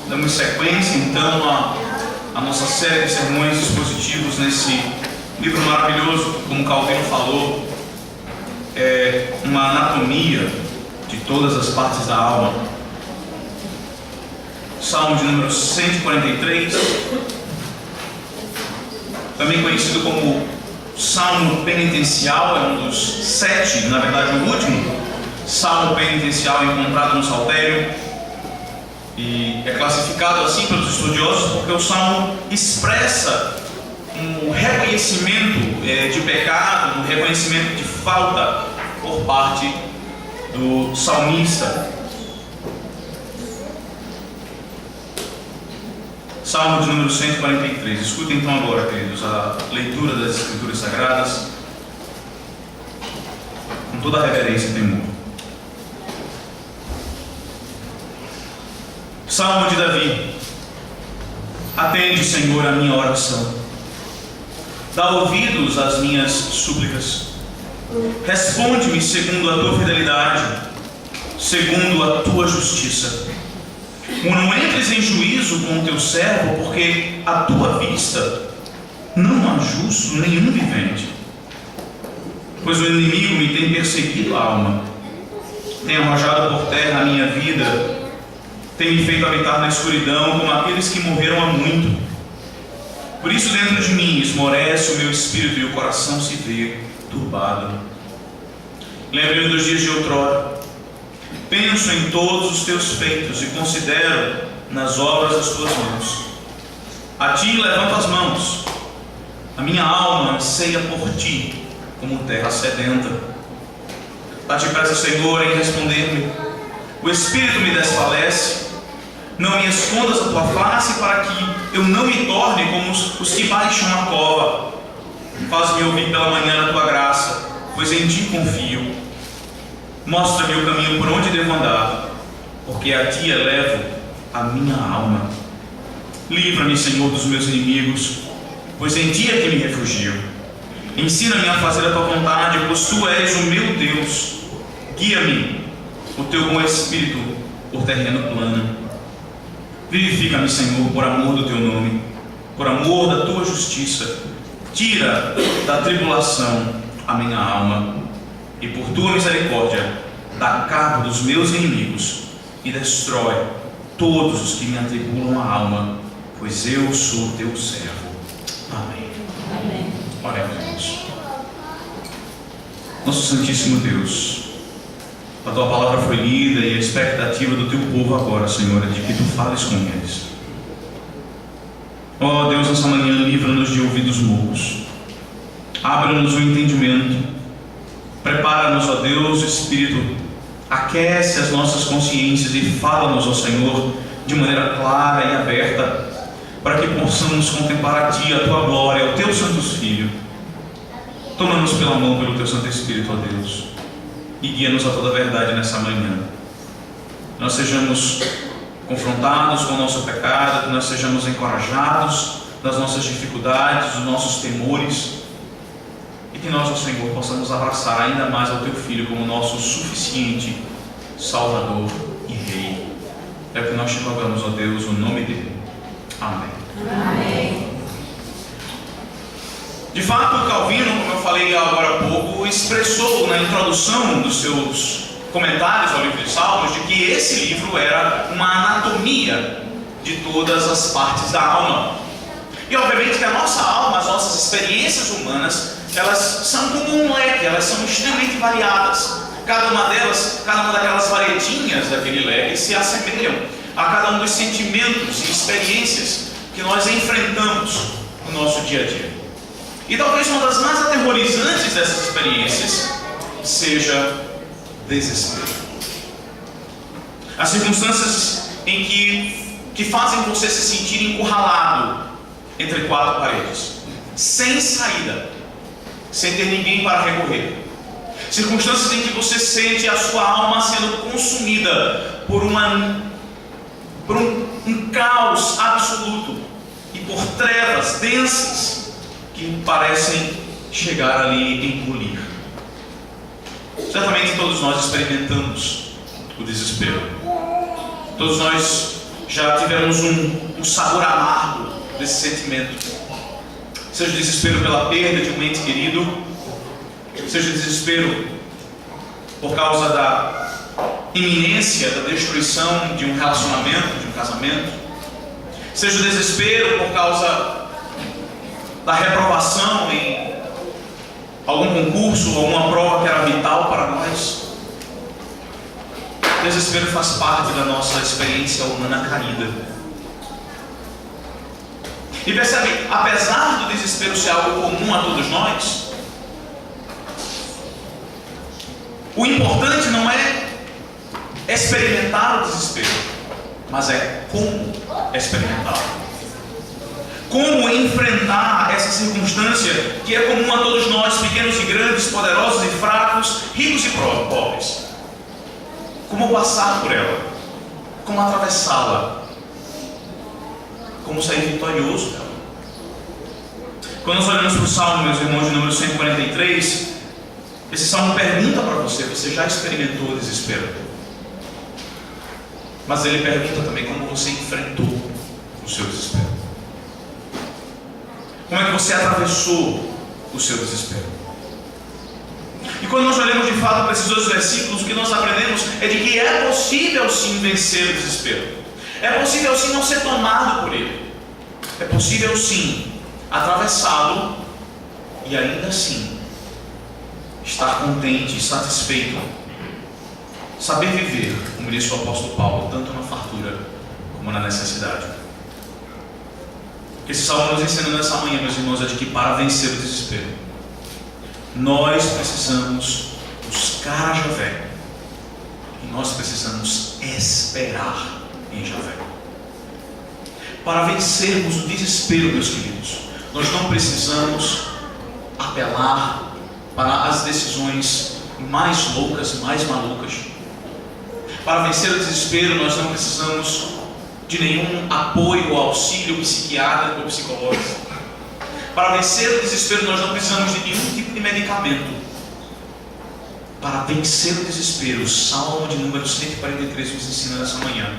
Damos sequência então a nossa série de sermões expositivos nesse livro maravilhoso, como Calvino falou, é uma anatomia de todas as partes da alma. Salmo de número 143, também conhecido como Salmo penitencial, é um dos 7, na verdade o último Salmo penitencial encontrado no Saltério. E é classificado assim pelos estudiosos porque o Salmo expressa um reconhecimento de pecado, um reconhecimento de falta por parte do salmista. Salmo de número 143. Escutem então agora, queridos, a leitura das Escrituras Sagradas com toda a reverência e temor. Salmo de Davi. Atende, Senhor, a minha oração. Dá ouvidos às minhas súplicas. Responde-me segundo a tua fidelidade, segundo a tua justiça. Não entres em juízo com o teu servo, porque à tua vista não há justo nenhum vivente. Pois o inimigo me tem perseguido a alma, tem arrojado por terra a minha vida, tem me feito habitar na escuridão como aqueles que morreram há muito. Por isso dentro de mim esmorece o meu espírito e o coração se vê turbado. Lembro-me dos dias de outrora. Penso em todos os teus feitos e considero nas obras das tuas mãos. A ti levanto as mãos. A minha alma anseia por ti como terra sedenta. Dá-te pressa, Senhor, em responder-me. O espírito me desfalece. Não me escondas a tua face para que eu não me torne como os que baixam a cova. Faz-me ouvir pela manhã a tua graça, pois em ti confio. Mostra-me o caminho por onde devo andar, porque a ti elevo a minha alma. Livra-me, Senhor, dos meus inimigos, pois em ti é que me refugio. Ensina-me a fazer a tua vontade, pois tu és o meu Deus. Guia-me, o teu bom espírito, por terreno plano. Vivifica-me, Senhor, por amor do teu nome, por amor da tua justiça. Tira da tribulação a minha alma, e por tua misericórdia dá cabo dos meus inimigos e destrói todos os que me atribulam a alma, pois eu sou teu servo. Amém. Amém. Oremos. Nosso Santíssimo Deus, a tua palavra foi lida e a expectativa do teu povo agora, Senhor, é de que tu fales com eles. Ó Deus, nessa manhã, livra-nos de ouvidos moucos. Abra-nos o entendimento. Prepara-nos, ó Deus, o Espírito. Aquece as nossas consciências e fala-nos, ó Senhor, de maneira clara e aberta, para que possamos contemplar a Ti, a Tua glória, o Teu Santo Filho. Toma-nos pela mão pelo Teu Santo Espírito, ó Deus, e guia-nos a toda a verdade nessa manhã. Nós sejamos confrontados com o nosso pecado, que nós sejamos encorajados nas nossas dificuldades, nos nossos temores, e que nós, ó Senhor, possamos abraçar ainda mais ao Teu Filho como nosso suficiente Salvador e Rei. É o que nós te rogamos, ó Deus, no nome dele. Amém. Amém. De fato, Calvino, como eu falei agora há pouco, expressou na introdução dos seus comentários ao livro de Salmos de que esse livro era uma anatomia de todas as partes da alma. E obviamente que a nossa alma, as nossas experiências humanas, elas são como um leque, elas são extremamente variadas. Cada uma daquelas varetinhas daquele leque se assemelham a cada um dos sentimentos e experiências que nós enfrentamos no nosso dia a dia. E talvez uma das mais aterrorizantes dessas experiências seja desespero. As circunstâncias em que fazem você se sentir encurralado entre quatro paredes, sem saída, sem ter ninguém para recorrer. Circunstâncias em que você sente a sua alma sendo consumida por um caos absoluto e por trevas densas que parecem chegar ali e engolir. Certamente todos nós experimentamos o desespero. Todos nós já tivemos um sabor amargo desse sentimento. Seja o desespero pela perda de um ente querido, seja o desespero por causa da iminência da destruição de um relacionamento, de um casamento, seja o desespero por causa da reprovação em algum concurso, alguma prova que era vital para nós. O desespero faz parte da nossa experiência humana caída. E percebe, apesar do desespero ser algo comum a todos nós, o importante não é experimentar o desespero, mas é como experimentá-lo. Como enfrentar essa circunstância que é comum a todos nós, pequenos e grandes, poderosos e fracos, ricos e pobres. Como passar por ela, como atravessá-la, como sair vitorioso dela. Quando nós olhamos para o Salmo, meus irmãos, de número 143, esse Salmo pergunta para você já experimentou o desespero? Mas ele pergunta também como você enfrentou o seu desespero. Como é que você atravessou o seu desespero? E quando nós olhamos de fato para esses dois versículos, o que nós aprendemos é de que é possível sim vencer o desespero. É possível sim não ser tomado por ele. É possível sim atravessá-lo e ainda assim estar contente e satisfeito. Saber viver, como disse o apóstolo Paulo, tanto na fartura como na necessidade. Esse salmo nos ensina nessa manhã, meus irmãos, é de que para vencer o desespero, nós precisamos buscar a Javé e nós precisamos esperar em Javé. Para vencermos o desespero, meus queridos, nós não precisamos apelar para as decisões mais loucas, mais malucas. Para vencer o desespero, nós não precisamos de nenhum apoio ou auxílio psiquiátrico ou psicológico. Para vencer o desespero, nós não precisamos de nenhum tipo de medicamento. Para vencer o desespero, o Salmo de número 143 nos ensina nessa manhã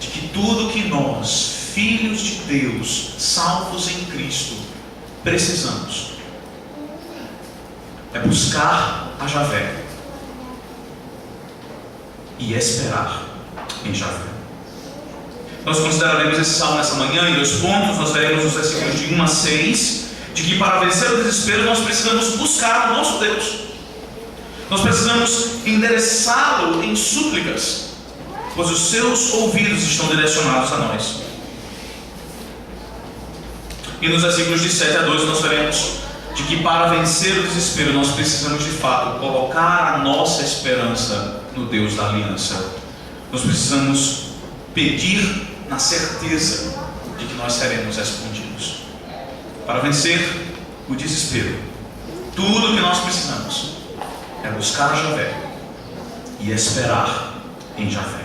de que tudo que nós, filhos de Deus, salvos em Cristo, precisamos é buscar a Javé e esperar em Javé. Nós consideraremos esse salmo nessa manhã em 2 pontos. Nós veremos os versículos de 1 a 6, de que para vencer o desespero nós precisamos buscar o nosso Deus. Nós precisamos endereçá-lo em súplicas, pois os seus ouvidos estão direcionados a nós. E nos versículos de 7 a 12 nós veremos de que para vencer o desespero nós precisamos de fato colocar a nossa esperança no Deus da aliança. Nós precisamos pedir na certeza de que nós seremos respondidos. Para vencer o desespero, tudo o que nós precisamos é buscar a Javé e esperar em Javé.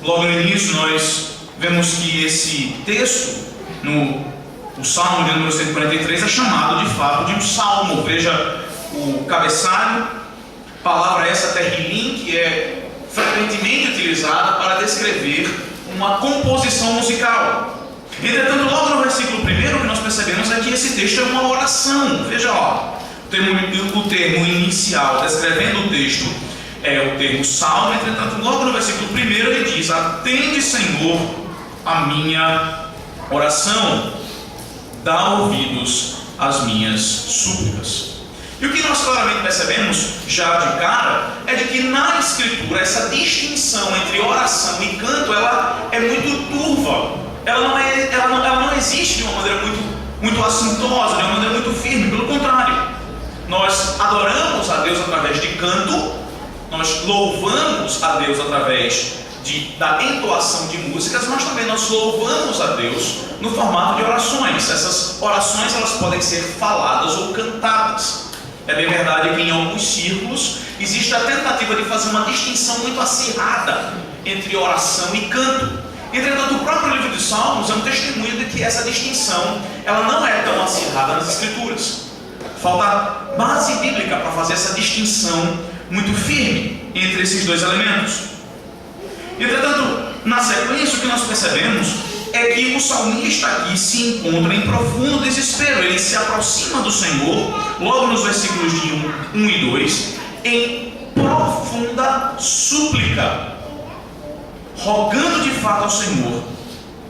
Logo no início nós vemos que esse texto, o Salmo de número 143, é chamado de fato de um salmo. Veja o cabeçalho. Palavra essa, terrilim, que é frequentemente utilizada para descrever uma composição musical. Entretanto, logo no versículo 1, o que nós percebemos é que esse texto é uma oração. Veja lá, o termo inicial descrevendo o texto é o termo salmo. Entretanto, logo no versículo 1 ele diz: atende, Senhor, a minha oração, dá ouvidos às minhas súplicas. E o que nós claramente percebemos já de cara é de que na Escritura essa distinção entre oração e canto ela é muito turva. Ela não existe de uma maneira muito assintosa, de uma maneira muito firme. Pelo contrário, nós adoramos a Deus através de canto, nós louvamos a Deus através da entoação de músicas, mas também nós louvamos a Deus no formato de orações. Essas orações elas podem ser faladas ou cantadas. É bem verdade que em alguns círculos existe a tentativa de fazer uma distinção muito acirrada entre oração e canto. Entretanto, o próprio livro de Salmos é um testemunho de que essa distinção ela não é tão acirrada nas Escrituras. Falta base bíblica para fazer essa distinção muito firme. entre esses dois elementos. Entretanto, na sequência, o que nós percebemos é que o salmista aqui se encontra em profundo desespero. Ele se aproxima do Senhor, logo nos versículos de 1 e 2, em profunda súplica, rogando de fato ao Senhor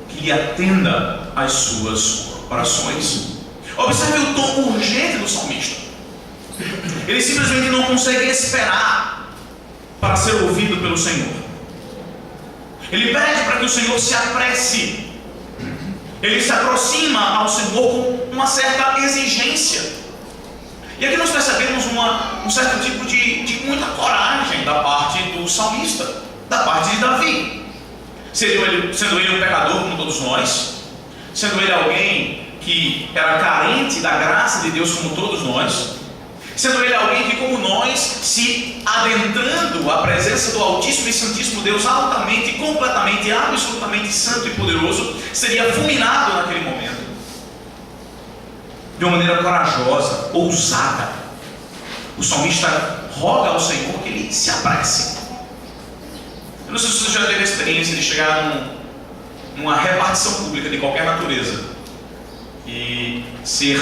que lhe atenda às suas orações. Observe o tom urgente do salmista. Ele simplesmente não consegue esperar para ser ouvido pelo Senhor. Ele pede para que o Senhor se apresse. Ele se aproxima ao Senhor com uma certa exigência. E aqui nós percebemos um certo tipo de muita coragem da parte do salmista, da parte de Davi. Sendo ele um pecador como todos nós, sendo ele alguém que era carente da graça de Deus como todos nós, sendo ele alguém que, como nós, se adentrando à presença do Altíssimo e Santíssimo Deus, altamente, completamente, absolutamente santo e poderoso, seria fulminado naquele momento, de uma maneira corajosa, ousada. O salmista roga ao Senhor que ele se apresse. Eu não sei se você já teve a experiência de chegar numa repartição pública de qualquer natureza e ser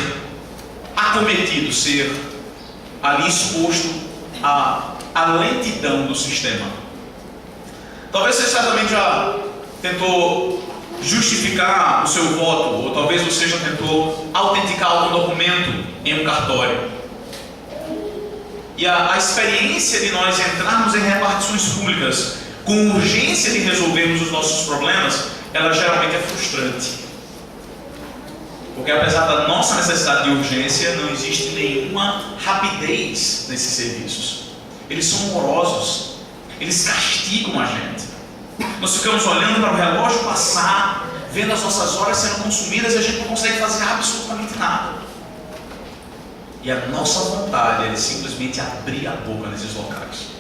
acometido, ser ali exposto à lentidão do sistema. Talvez você certamente já tentou justificar o seu voto, ou talvez você já tentou autenticar algum documento em um cartório. E a experiência de nós entrarmos em repartições públicas com urgência de resolvermos os nossos problemas, ela geralmente é frustrante. Porque apesar da nossa necessidade de urgência, não existe nenhuma rapidez nesses serviços. Eles são morosos, eles castigam a gente. Nós ficamos olhando para o relógio passar, vendo as nossas horas sendo consumidas e a gente não consegue fazer absolutamente nada. E a nossa vontade é simplesmente abrir a boca nesses locais.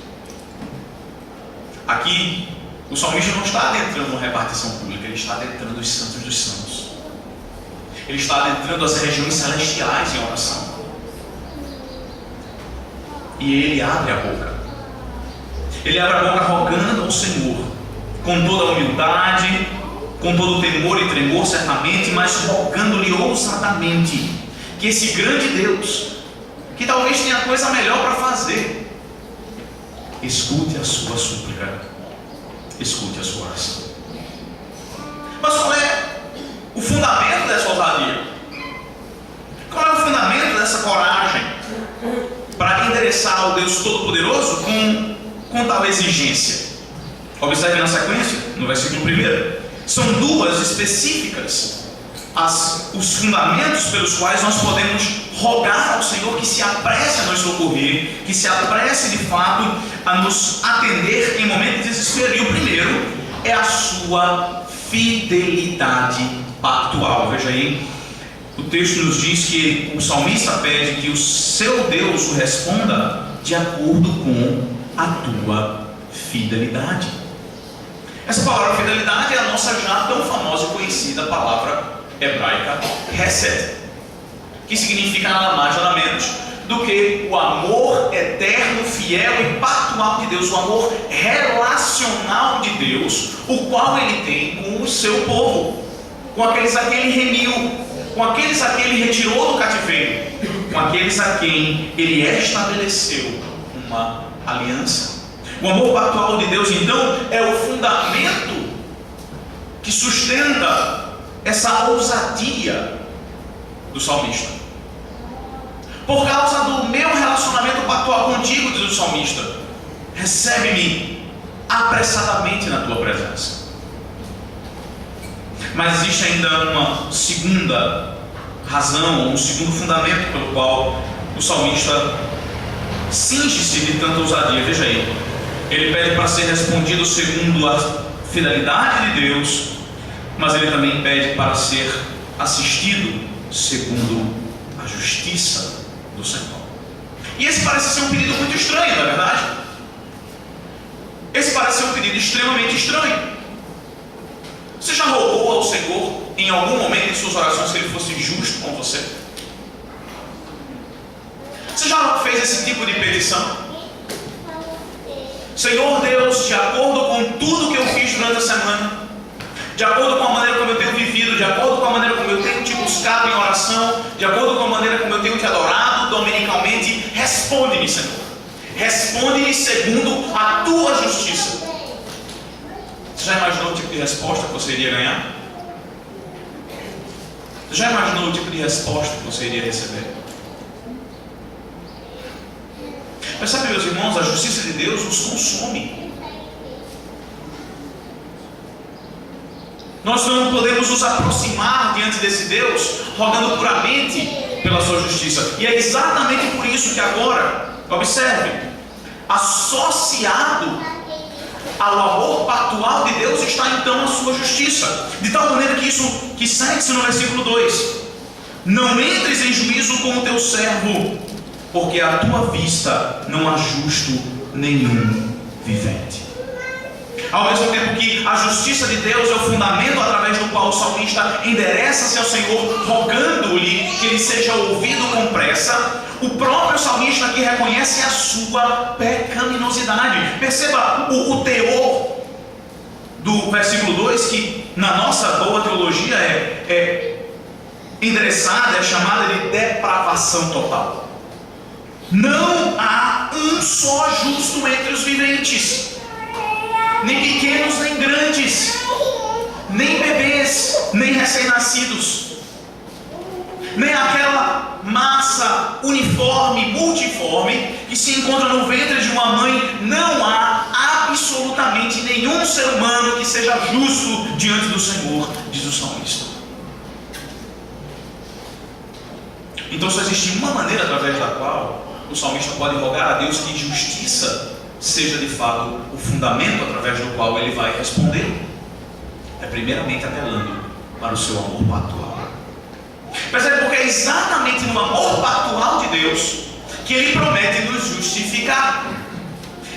Aqui, o salmista não está adentrando uma repartição pública, ele está adentrando os santos dos santos. Ele está adentrando as regiões celestiais em oração. E ele abre a boca. Ele abre a boca rogando ao Senhor, com toda a humildade, com todo o temor e tremor, certamente, mas rogando-lhe ousadamente que esse grande Deus, que talvez tenha coisa melhor para fazer, escute a sua súplica, escute a sua oração. Mas qual é o fundamento dessa ousadia? Qual é o fundamento dessa coragem para endereçar ao Deus Todo-Poderoso com tal exigência? Observe na sequência, no versículo 1. São duas específicas os fundamentos pelos quais nós podemos rogar ao Senhor que se apresse a nos socorrer, que se apresse de fato a nos atender em momento de desespero. E o primeiro é a sua fidelidade pactual. Veja aí, o texto nos diz que o salmista pede que o seu Deus o responda de acordo com a tua fidelidade. Essa palavra fidelidade é a nossa já tão famosa e conhecida palavra hebraica Hesed, que significa nada mais nada menos do que o amor eterno, fiel e pactual de Deus, o amor relacional de Deus, o qual Ele tem com o seu povo, com aqueles a quem Ele remiu, com aqueles a quem Ele retirou do cativeiro, com aqueles a quem Ele estabeleceu uma aliança. O amor pactual de Deus, então, é o fundamento que sustenta essa ousadia do salmista. Por causa do meu relacionamento pactual contigo, diz o salmista, recebe-me apressadamente na tua presença. Mas existe ainda uma segunda razão, um segundo fundamento pelo qual o salmista cinge-se de tanta ousadia. Veja aí, ele pede para ser respondido segundo a fidelidade de Deus, mas ele também pede para ser assistido segundo a justiça do Senhor. E esse parece ser um pedido muito estranho, não é verdade? Esse parece ser um pedido extremamente estranho. Você já rogou ao Senhor em algum momento em suas orações que Ele fosse justo com você? Você já fez esse tipo de petição? Senhor Deus, de acordo com tudo que eu fiz durante a semana, de acordo com a maneira como eu tenho vivido, de acordo com a maneira como eu tenho te buscado em oração, de acordo com a maneira como eu tenho te adorado dominicalmente, responde-me, Senhor. Responde-me segundo a tua justiça. Você já imaginou o tipo de resposta que você iria ganhar? Você já imaginou o tipo de resposta que você iria receber? Mas sabe, meus irmãos, a justiça de Deus nos consome. Nós não podemos nos aproximar diante desse Deus rogando puramente pela sua justiça. E é exatamente por isso que agora, observe, associado ao amor pactual de Deus está então a sua justiça. De tal maneira que isso que segue-se no versículo 2: não entres em juízo com o teu servo, porque à tua vista não há justo nenhum vivente. Ao mesmo tempo que a justiça de Deus é o fundamento através do qual o salmista endereça-se ao Senhor, rogando-lhe que ele seja ouvido com pressa, o próprio salmista aqui reconhece a sua pecaminosidade. Perceba o teor do versículo 2, que na nossa boa teologia é endereçada, é chamada de depravação total. Não há um só justo entre os viventes, nem pequenos nem grandes, nem bebês, nem recém-nascidos, nem aquela massa uniforme, multiforme, que se encontra no ventre de uma mãe. Não há absolutamente nenhum ser humano que seja justo diante do Senhor, diz o salmista. Então só existe uma maneira através da qual o salmista pode rogar a Deus que justiça seja de fato o fundamento através do qual ele vai responder. É primeiramente apelando para o seu amor pactual. Percebe? Porque é exatamente no amor pactual de Deus que ele promete nos justificar.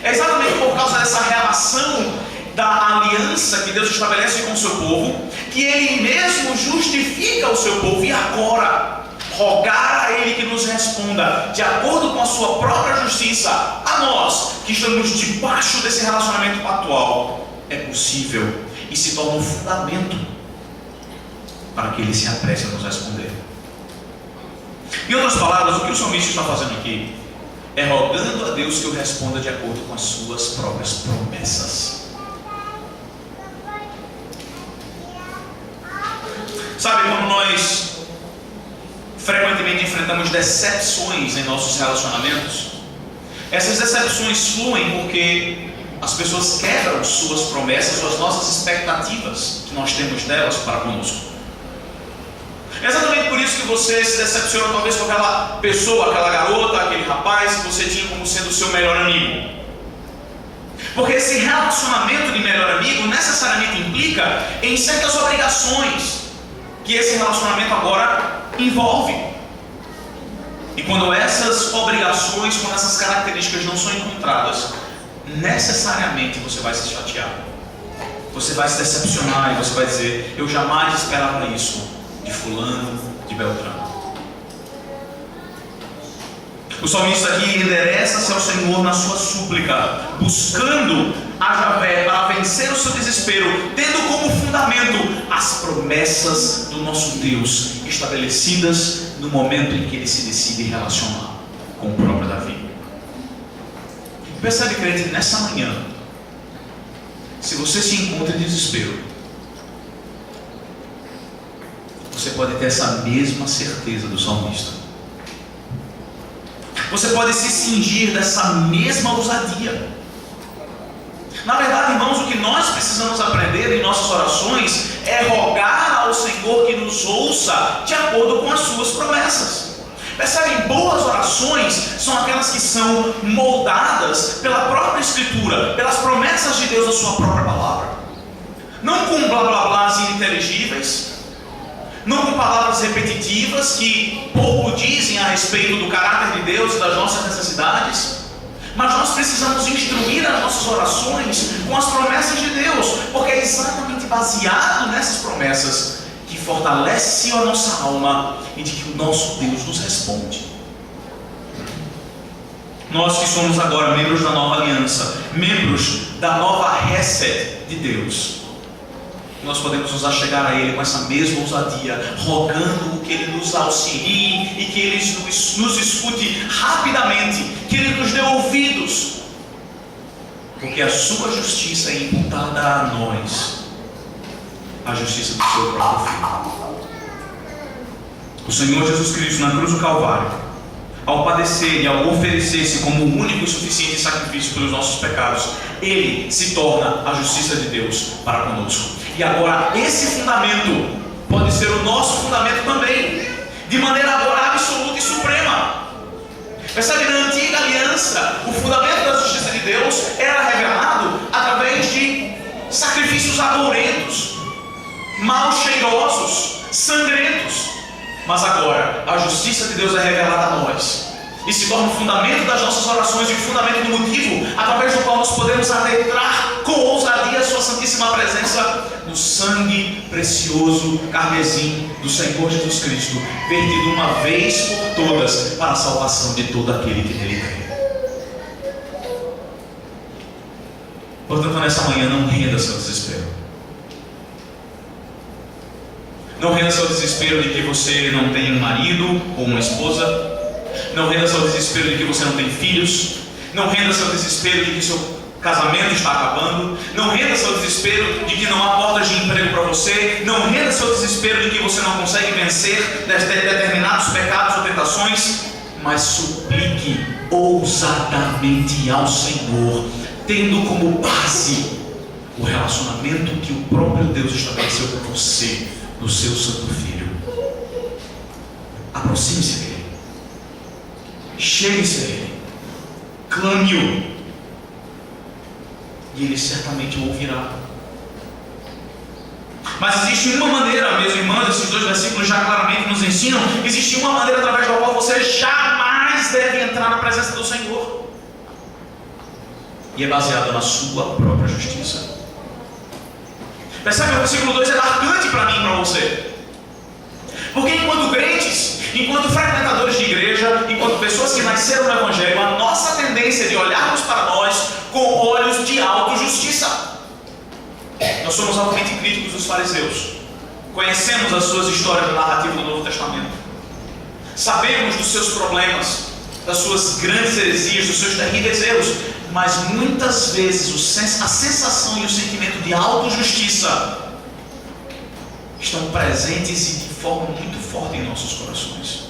É exatamente por causa dessa relação da aliança que Deus estabelece com o seu povo que ele mesmo justifica o seu povo. E agora, rogar a ele que nos responda de acordo com a sua própria justiça a nós que estamos debaixo desse relacionamento pactual é possível e se torna um fundamento para que ele se apresse a nos responder. Em outras palavras, o que o salmista está fazendo aqui é rogando a Deus que o responda de acordo com as suas próprias promessas. Sabe, quando nós frequentemente enfrentamos decepções em nossos relacionamentos, essas decepções fluem porque as pessoas quebram suas promessas ou as nossas expectativas que nós temos delas para conosco. É exatamente por isso que você se decepciona talvez com aquela pessoa, aquela garota, aquele rapaz que você tinha como sendo o seu melhor amigo. Porque esse relacionamento de melhor amigo necessariamente implica em certas obrigações que esse relacionamento agora envolve. E quando essas obrigações, quando essas características não são encontradas, necessariamente você vai se chatear, você vai se decepcionar e você vai dizer: eu jamais esperava isso de fulano, de Beltrano. O salmista aqui endereça-se ao Senhor na sua súplica, buscando a Javé para vencer o seu desespero, tendo como fundamento as promessas do nosso Deus, estabelecidas no momento em que ele se decide relacionar com o próprio Davi. Percebe, crente, nessa manhã, se você se encontra em desespero, você pode ter essa mesma certeza do salmista. Você pode se cingir dessa mesma ousadia. Na verdade, irmãos, o que nós precisamos aprender em nossas orações é rogar ao Senhor que nos ouça de acordo com as suas promessas. Percebem? Boas orações são aquelas que são moldadas pela própria Escritura, pelas promessas de Deus na sua própria palavra. Não com blá blá blás ininteligíveis, não com palavras repetitivas que pouco dizem a respeito do caráter de Deus e das nossas necessidades, mas nós precisamos instruir as nossas orações com as promessas de Deus, porque é exatamente baseado nessas promessas que fortalece a nossa alma e de que o nosso Deus nos responde. Nós que somos agora membros da nova aliança, membros da nova Hesed de Deus, nós podemos nos achegar a Ele com essa mesma ousadia, rogando que Ele nos auxilie e que Ele nos escute rapidamente, que Ele nos dê ouvidos, porque a sua justiça é imputada a nós, a justiça do seu próprio Filho. O Senhor Jesus Cristo na cruz do Calvário, ao padecer e ao oferecer-se como o único e suficiente sacrifício pelos nossos pecados, Ele se torna a justiça de Deus para conosco. E agora esse fundamento pode ser o nosso fundamento também, de maneira agora absoluta e suprema. Percebe, na antiga aliança, o fundamento da justiça de Deus era revelado através de sacrifícios agourentos, mal cheirosos, sangrentos. Mas agora, a justiça de Deus é revelada a nós e se torna o fundamento das nossas orações e o fundamento do motivo através do qual nós podemos adentrar com ousadia a sua santíssima presença no sangue precioso carmesim do Senhor Jesus Cristo, vertido uma vez por todas para a salvação de todo aquele que nele crê. Portanto, nessa manhã, não renda seu desespero. Não renda seu desespero de que você não tem um marido ou uma esposa. Não renda seu desespero de que você não tem filhos. Não renda seu desespero de que seu casamento está acabando. Não renda seu desespero de que não há portas de emprego para você. Não renda seu desespero de que você não consegue vencer determinados pecados ou tentações. Mas suplique ousadamente ao Senhor, tendo como base o relacionamento que o próprio Deus estabeleceu com você, do seu Santo Filho. Aproxime-se dele, chegue-se a ele, clame-o, e ele certamente o ouvirá. Mas existe uma maneira, meus irmãos, esses dois versículos já claramente nos ensinam, existe uma maneira através da qual você jamais deve entrar na presença do Senhor, e é baseada na sua própria justiça. Percebe? O versículo 2 é marcante para mim e para você. Porque enquanto crentes, enquanto frequentadores de igreja, enquanto pessoas que nasceram no Evangelho, a nossa tendência é de olharmos para nós com olhos de autojustiça. Nós somos altamente críticos dos fariseus. Conhecemos as suas histórias da narrativa do Novo Testamento. Sabemos dos seus problemas, das suas grandes heresias, dos seus terríveis erros. Mas muitas vezes a sensação e o sentimento de autojustiça estão presentes e de forma muito forte em nossos corações.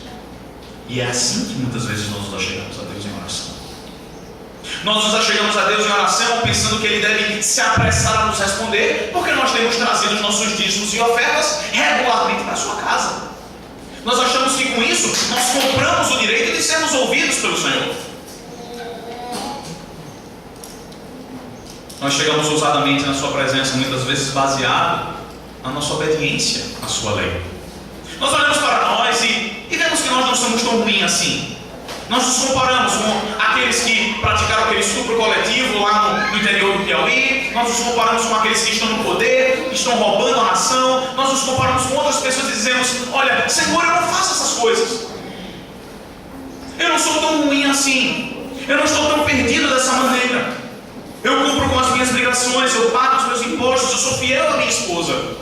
E é assim que muitas vezes nós nos achegamos a Deus em oração. Nós nos achegamos a Deus em oração pensando que Ele deve se apressar a nos responder, porque nós temos trazido os nossos dízimos e ofertas regularmente para a sua casa. Nós achamos que com isso nós compramos o direito de sermos ouvidos pelo Senhor. Nós chegamos ousadamente na sua presença, muitas vezes baseado na nossa obediência à sua lei. Nós olhamos para nós e vemos que nós não somos tão ruins assim. Nós nos comparamos com aqueles que praticaram aquele estupro coletivo lá no interior do Piauí. Nós nos comparamos com aqueles que estão no poder, que estão roubando a nação. Nós nos comparamos com outras pessoas e dizemos: olha, Senhor, eu não faço essas coisas. Eu não sou tão ruim assim. Eu não estou tão perdido dessa maneira. Eu cumpro com as minhas obrigações, eu pago os meus impostos, eu sou fiel à minha esposa.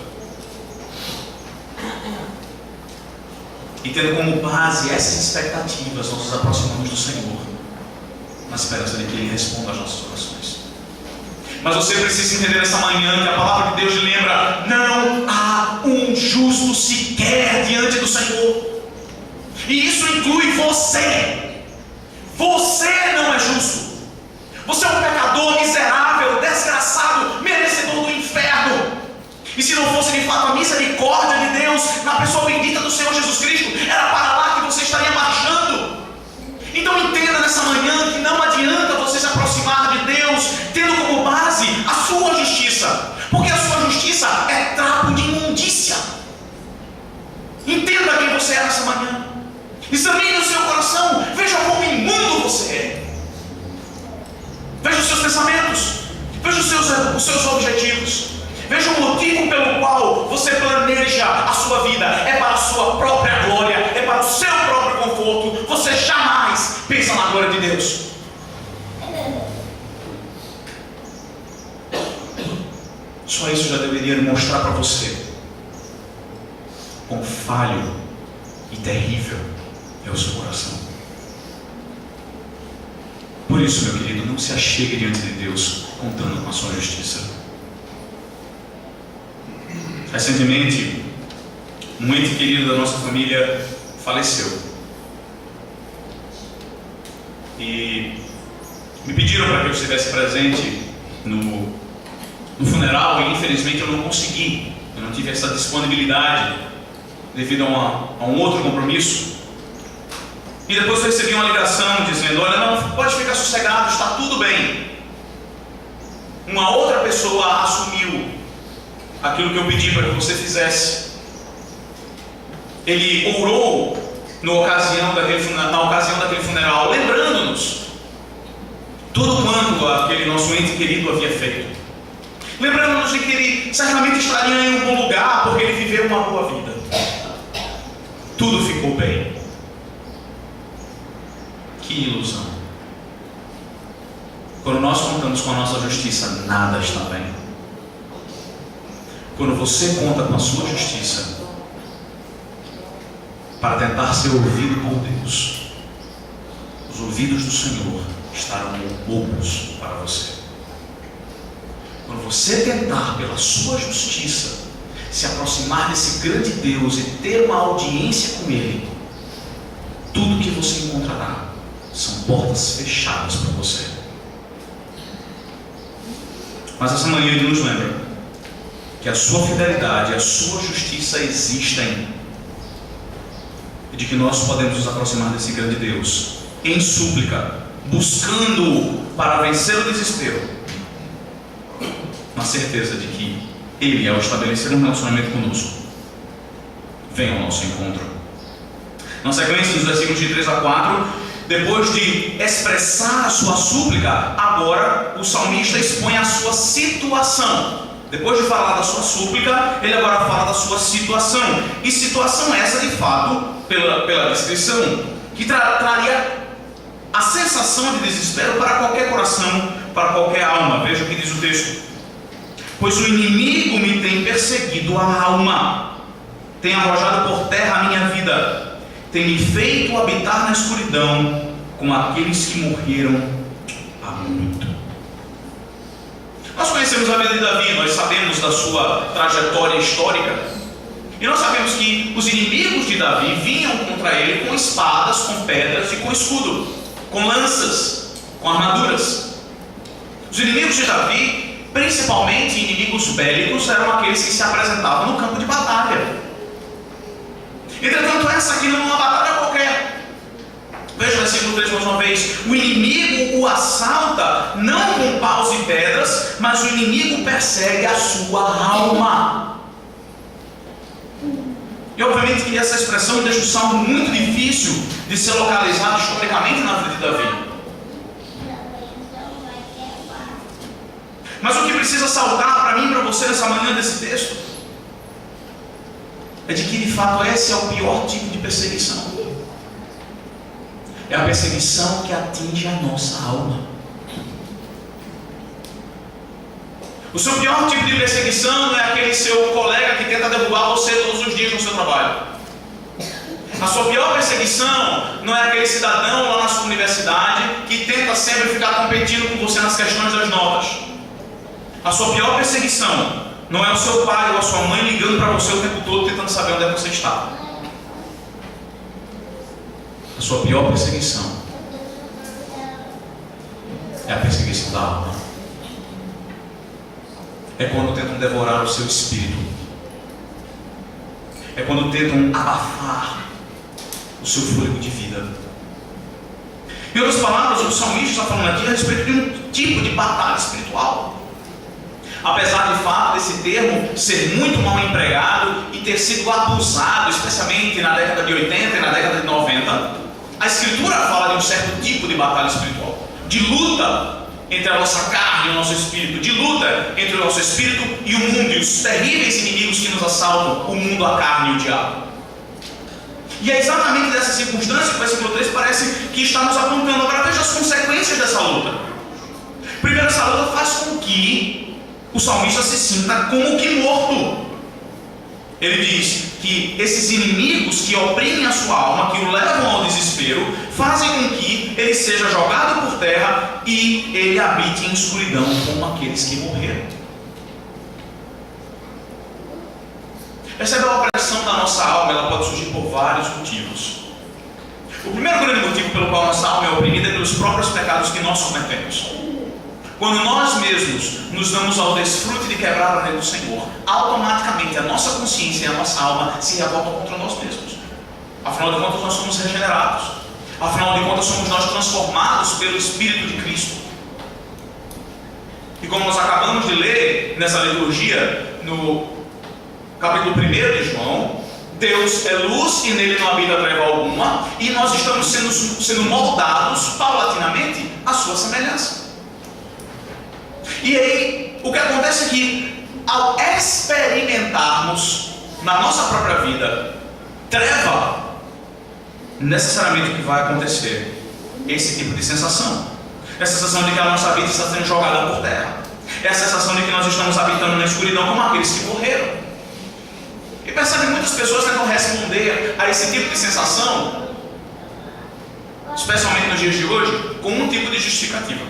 E tendo como base essas expectativas, nós nos aproximamos do Senhor, na esperança de que Ele responda às nossas orações. Mas você precisa entender nessa manhã que a palavra de Deus lhe lembra: não há um justo sequer diante do Senhor. E isso inclui você. Você não é justo. Você é um pecador miserável, desgraçado, merecedor do inferno. E se não fosse de fato a misericórdia de Deus na pessoa bendita do Senhor Jesus Cristo, era para lá que você estaria marchando. Então entenda nessa manhã que não adianta você se aproximar de Deus tendo como base a sua justiça, porque a sua justiça é trapo de imundícia. Entenda quem você é nessa manhã. Examine o seu coração, veja como imundo você é. Veja os seus pensamentos, veja os seus objetivos, veja o motivo pelo qual você planeja a sua vida. É para a sua própria glória, é para o seu próprio conforto. Você jamais pensa na glória de Deus. Só isso já deveria mostrar para você quão falho e terrível é o seu coração. Por isso, meu querido, não se achegue diante de Deus contando com a sua justiça. Recentemente, um ente querido da nossa família faleceu. E me pediram para que eu estivesse presente no funeral e infelizmente eu não consegui. Eu não tive essa disponibilidade devido a um outro compromisso. E depois eu recebi uma ligação dizendo: olha, não, pode ficar sossegado, está tudo bem. Uma outra pessoa assumiu aquilo que eu pedi para que você fizesse. Ele orou na ocasião daquele funeral, lembrando-nos tudo quanto aquele nosso ente querido havia feito. Lembrando-nos de que ele certamente estaria em um bom lugar, porque ele viveu uma boa vida. Tudo ficou bem. Que ilusão. Quando nós contamos com a nossa justiça, nada está bem. Quando você conta com a sua justiça para tentar ser ouvido por Deus, os ouvidos do Senhor estarão bobos para você. Quando você tentar pela sua justiça se aproximar desse grande Deus e ter uma audiência com Ele, tudo que você encontrará são portas fechadas para você. Mas essa manhã Ele nos lembra que a sua fidelidade e a sua justiça existem, e de que nós podemos nos aproximar desse grande Deus em súplica, buscando-o para vencer o desespero, na certeza de que Ele, ao estabelecer um relacionamento conosco, vem ao nosso encontro. Na sequência, nos versículos de 3 a 4, depois de expressar a sua súplica, agora o salmista expõe a sua situação. Depois de falar da sua súplica, ele agora fala da sua situação. E situação essa, de fato, pela descrição, que traria a sensação de desespero para qualquer coração, para qualquer alma. Veja o que diz o texto: pois o inimigo me tem perseguido a alma, tem arrojado por terra a minha vida, tem me feito habitar na escuridão com aqueles que morreram há muito. Nós conhecemos a vida de Davi, nós sabemos da sua trajetória histórica, e nós sabemos que os inimigos de Davi vinham contra ele com espadas, com pedras e com escudo, com lanças, com armaduras. Os inimigos de Davi, principalmente inimigos bélicos, eram aqueles que se apresentavam no campo de batalha. Entretanto, essa aqui não é uma batalha qualquer. Veja o versículo 3 mais uma vez: o inimigo o assalta, não com paus e pedras, mas o inimigo persegue a sua alma. E obviamente que essa expressão deixa o salmo muito difícil de ser localizado historicamente na vida de Davi. Mas o que precisa saltar para mim e para você nessa manhã desse texto é de que de fato esse é o pior tipo de perseguição. É a perseguição que atinge a nossa alma. O seu pior tipo de perseguição não é aquele seu colega que tenta derrubar você todos os dias no seu trabalho. A sua pior perseguição não é aquele cidadão lá na sua universidade que tenta sempre ficar competindo com você nas questões das notas. A sua pior perseguição não é o seu pai ou a sua mãe ligando para você o tempo todo tentando saber onde é que você está. A sua pior perseguição é a perseguição da alma. É quando tentam devorar o seu espírito. É quando tentam abafar o seu fôlego de vida. Em outras palavras, o salmista está falando aqui a respeito de um tipo de batalha espiritual. Apesar de fato desse termo ser muito mal empregado e ter sido abusado, especialmente na década de 80 e na década de 90, a Escritura fala de um certo tipo de batalha espiritual, de luta entre a nossa carne e o nosso espírito, de luta entre o nosso espírito e o mundo, e os terríveis inimigos que nos assaltam, o mundo, a carne e o diabo. E é exatamente dessa circunstância que o versículo 3 parece que está nos apontando. Agora veja as consequências dessa luta. Primeiro, essa luta faz com que o salmista se sinta como que morto. Ele diz que esses inimigos que oprimem a sua alma, que o levam ao desespero, fazem com que ele seja jogado por terra e ele habite em escuridão como aqueles que morreram. Percebe, a opressão da nossa alma, ela pode surgir por vários motivos. O primeiro grande motivo pelo qual nossa alma é oprimida é pelos próprios pecados que nós cometemos. Quando nós mesmos nos damos ao desfrute de quebrar a lei do Senhor, automaticamente a nossa consciência e a nossa alma se revoltam contra nós mesmos. Afinal de contas, nós somos regenerados. Afinal de contas, somos nós transformados pelo Espírito de Cristo. E como nós acabamos de ler nessa liturgia, no capítulo 1 de João, Deus é luz e nele não habita treva alguma, e nós estamos sendo moldados paulatinamente à sua semelhança. E aí, o que acontece é que, ao experimentarmos na nossa própria vida treva, necessariamente o que vai acontecer é esse tipo de sensação. É a sensação de que a nossa vida está sendo jogada por terra. É a sensação de que nós estamos habitando na escuridão como aqueles que morreram. E percebe que muitas pessoas tentam responder a esse tipo de sensação, especialmente nos dias de hoje, com um tipo de justificativa.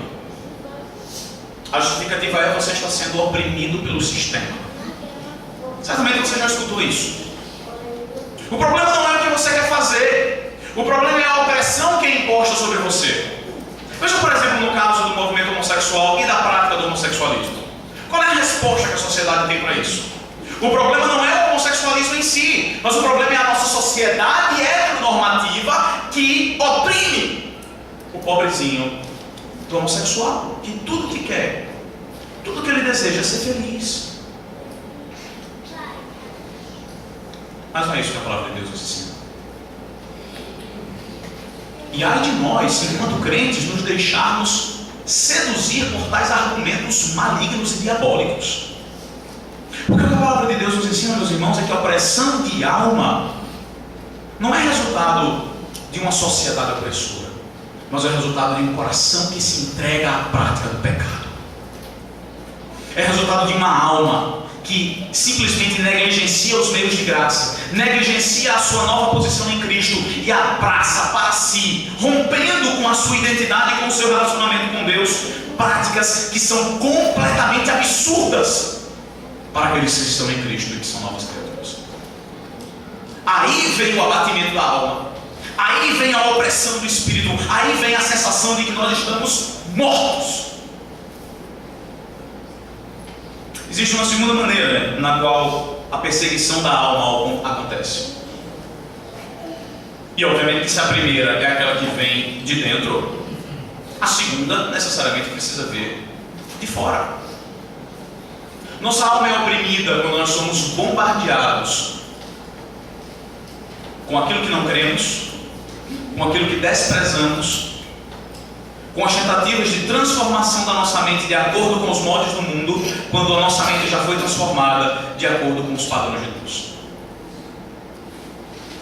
A justificativa é: você está sendo oprimido pelo sistema. Certamente você já escutou isso. O problema não é o que você quer fazer. O problema é a opressão que é imposta sobre você. Veja, por exemplo, no caso do movimento homossexual e da prática do homossexualismo. Qual é a resposta que a sociedade tem para isso? O problema não é o homossexualismo em si, mas o problema é a nossa sociedade heteronormativa que oprime o pobrezinho do homossexual, que tudo que quer, tudo que ele deseja é ser feliz. Mas não é isso que a palavra de Deus nos ensina. E ai de nós, enquanto crentes, nos deixarmos seduzir por tais argumentos malignos e diabólicos. Porque o que a palavra de Deus nos ensina, meus irmãos, é que a opressão de alma não é resultado de uma sociedade opressora, mas é resultado de um coração que se entrega à prática do pecado. É resultado de uma alma que simplesmente negligencia os meios de graça, negligencia a sua nova posição em Cristo e abraça para si, rompendo com a sua identidade e com o seu relacionamento com Deus, práticas que são completamente absurdas para aqueles que estão em Cristo e que são novas criaturas. Aí vem o abatimento da alma. Aí vem a opressão do espírito. Aí vem a sensação de que nós estamos mortos. Existe uma segunda maneira na qual a perseguição da alma acontece. E obviamente que se a primeira é aquela que vem de dentro, a segunda necessariamente precisa vir de fora. Nossa alma é oprimida quando nós somos bombardeados com aquilo que não queremos, com aquilo que desprezamos, com as tentativas de transformação da nossa mente de acordo com os moldes do mundo, quando a nossa mente já foi transformada de acordo com os padrões de Deus.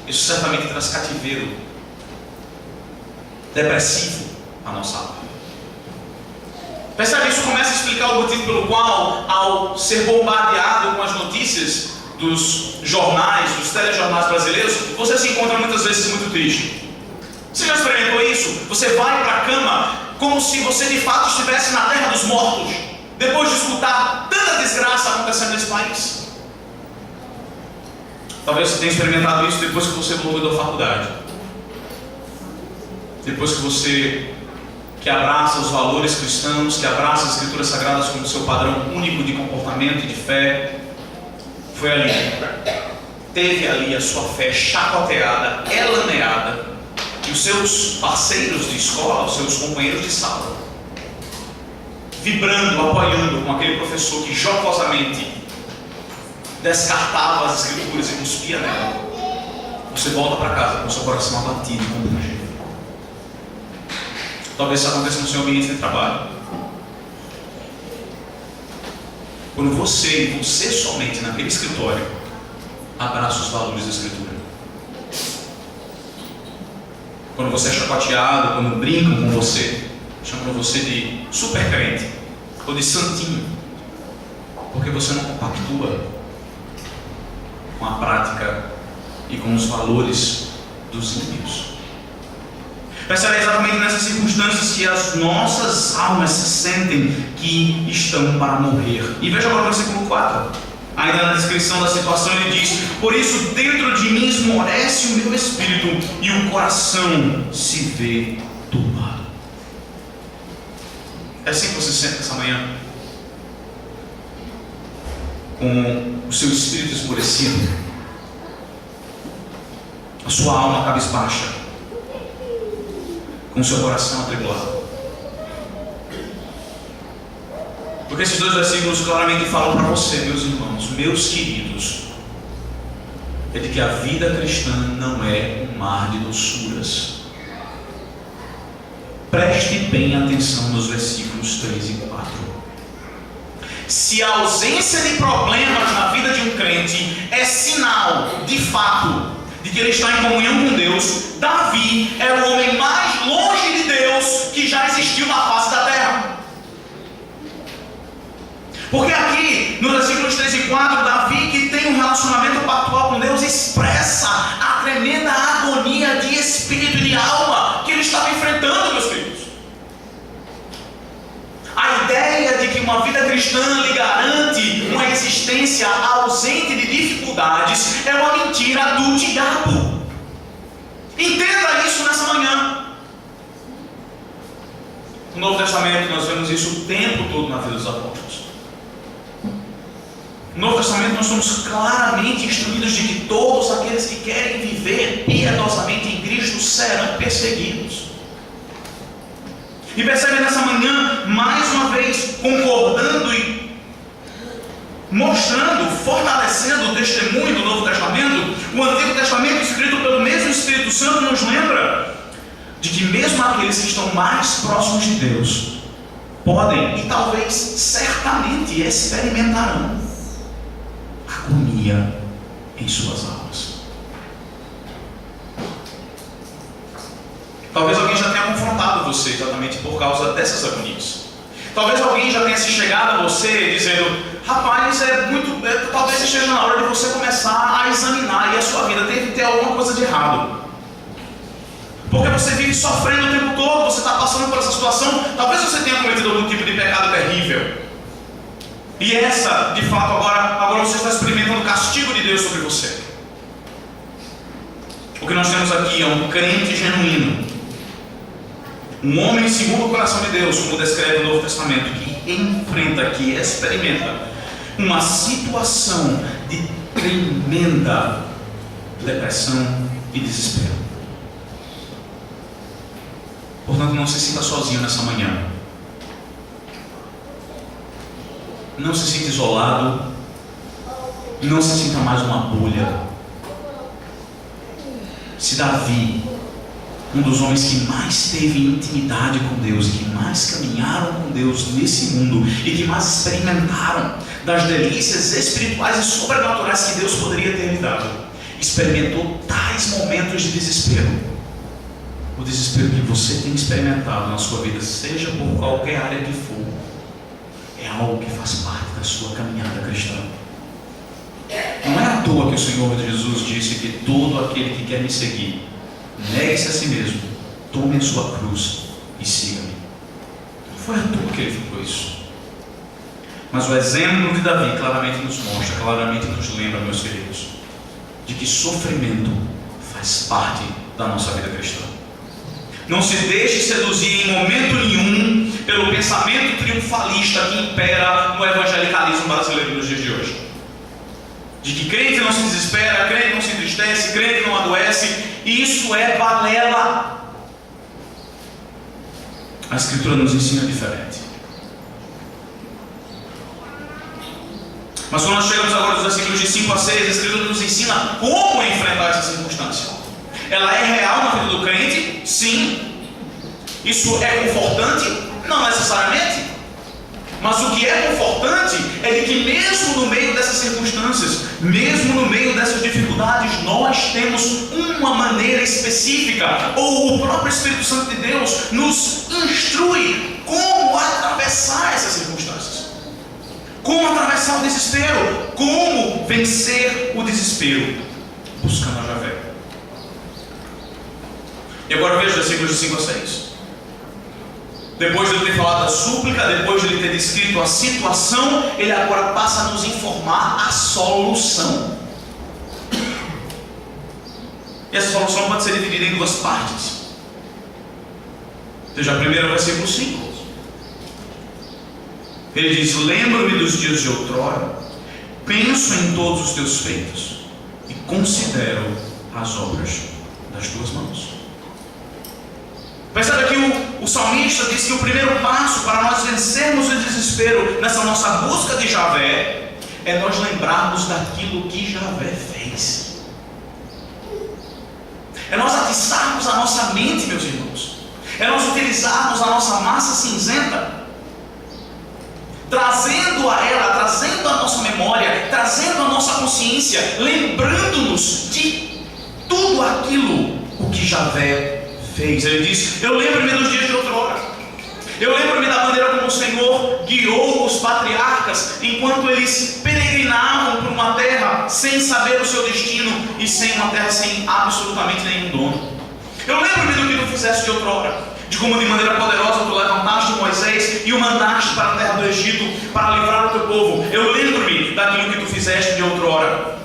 Isso certamente traz cativeiro depressivo à nossa alma. Percebe? Isso começa a explicar o motivo pelo qual, ao ser bombardeado com as notícias dos jornais, dos telejornais brasileiros, você se encontra muitas vezes muito triste. Você já experimentou isso? Você vai para a cama como se você de fato estivesse na terra dos mortos, depois de escutar tanta desgraça acontecendo nesse país. Talvez você tenha experimentado isso depois que você voltou da faculdade. Depois que você abraça os valores cristãos, que abraça as Escrituras Sagradas como seu padrão único de comportamento e de fé, foi ali, teve ali a sua fé chacoteada, elameada, e os seus parceiros de escola, os seus companheiros de sala, vibrando, apoiando com aquele professor que jocosamente descartava as Escrituras e cuspia nela. Você volta para casa com seu coração abatido e compungido. Talvez isso aconteça no seu ambiente de trabalho. Quando você e você somente naquele escritório abraça os valores da Escritura. Quando você é chacoteado, quando brincam com você, chamam você de super crente ou de santinho. Porque você não compactua com a prática e com os valores dos ímpios. Percebe exatamente nessas circunstâncias que as nossas almas se sentem que estão para morrer. E veja agora o versículo 4. Ainda na descrição da situação ele diz: por isso dentro de mim esmorece o meu espírito e o coração se vê turbado. É assim que você se sente essa manhã? Com o seu espírito esmorecido, a sua alma cabisbaixa, com o seu coração atribulado. Porque esses dois versículos claramente falam para você, meus irmãos, meus queridos, é de que a vida cristã não é um mar de doçuras. Preste bem atenção nos versículos 3 e 4. Se a ausência de problemas na vida de um crente é sinal, de fato, de que ele está em comunhão com Deus, Davi é o homem mais longe de Deus que já existiu na face da terra. Porque aqui, nos versículos 3 e 4, Davi, que tem um relacionamento pactual com Deus, expressa a tremenda agonia de espírito e de alma que ele estava enfrentando, meus filhos. A ideia de que uma vida cristã lhe garante uma existência ausente de dificuldades é uma mentira do diabo. Entenda isso nessa manhã. No Novo Testamento nós vemos isso o tempo todo na vida dos apóstolos. No Novo Testamento nós somos claramente instruídos de que todos aqueles que querem viver piedosamente em Cristo serão perseguidos. E percebe nessa manhã, mais uma vez, concordando e mostrando, fortalecendo o testemunho do Novo Testamento, o Antigo Testamento, escrito pelo mesmo Espírito Santo, nos lembra de que mesmo aqueles que estão mais próximos de Deus podem e talvez certamente experimentarão agonia em suas almas. Talvez alguém já tenha confrontado você exatamente por causa dessas agonias. Talvez alguém já tenha se chegado a você dizendo: rapaz, talvez esteja na hora de você começar a examinar e a sua vida tem que ter alguma coisa de errado. Porque você vive sofrendo o tempo todo, você está passando por essa situação, talvez você tenha cometido algum tipo de pecado terrível. E essa, de fato, agora você está experimentando o castigo de Deus sobre você. O que nós temos aqui é um crente genuíno, um homem segundo o coração de Deus, como descreve o Novo Testamento, que enfrenta, que experimenta uma situação de tremenda depressão e desespero. Portanto, não se sinta sozinho nessa manhã. Não se sinta isolado. Não se sinta mais uma bolha. Se Davi, um dos homens que mais teve intimidade com Deus, que mais caminharam com Deus nesse mundo e que mais experimentaram das delícias espirituais e sobrenaturais que Deus poderia ter lhe dado, experimentou tais momentos de desespero. O desespero que você tem experimentado na sua vida, seja por qualquer área que for, é algo que faz parte da sua caminhada cristã. Não é à toa que o Senhor Jesus disse que todo aquele que quer me seguir, negue-se a si mesmo, tome a sua cruz e siga-me. Não foi à toa que ele falou isso. Mas o exemplo de Davi claramente nos mostra, claramente nos lembra, meus queridos, de que sofrimento faz parte da nossa vida cristã. Não se deixe seduzir em momento nenhum pelo pensamento triunfalista que impera no evangelicalismo brasileiro nos dias de hoje. De que crente não se desespera, crente não se entristece, crente não adoece. Isso é balela. A Escritura nos ensina diferente. Mas quando nós chegamos agora nos versículos de 5 a 6, a Escritura nos ensina como enfrentar essa circunstância. Ela é real na vida do crente? Sim. Isso é confortante? Não necessariamente. Mas o que é confortante é de que mesmo no meio dessas circunstâncias, mesmo no meio dessas dificuldades, nós temos uma maneira específica, ou o próprio Espírito Santo de Deus nos instrui como atravessar essas circunstâncias. Como atravessar o desespero? Como vencer o desespero? Buscando a Javé. E agora veja os versículos de 5 a 6. Depois de ele ter falado da súplica, depois de ele ter descrito a situação, ele agora passa a nos informar a solução. E essa solução pode ser dividida em duas partes. Veja, a primeira, versículo 5. Ele diz: lembro-me dos dias de outrora, penso em todos os teus feitos e considero as obras das tuas mãos. Percebe que o salmista diz que o primeiro passo para nós vencermos o desespero nessa nossa busca de Javé é nós lembrarmos daquilo que Javé fez. É nós atiçarmos a nossa mente, meus irmãos. É nós utilizarmos a nossa massa cinzenta, trazendo a ela, trazendo a nossa memória, trazendo a nossa consciência, lembrando-nos de tudo aquilo o que Javé fez. Ele diz: eu lembro-me dos dias de outrora. Eu lembro-me da maneira como o Senhor guiou os patriarcas enquanto eles peregrinavam por uma terra sem saber o seu destino e sem uma terra sem absolutamente nenhum dono. Eu lembro-me do que tu fizeste de outrora, de como de maneira poderosa tu levantaste Moisés e o mandaste para a terra do Egito para livrar o teu povo. Eu lembro-me daquilo que tu fizeste de outrora.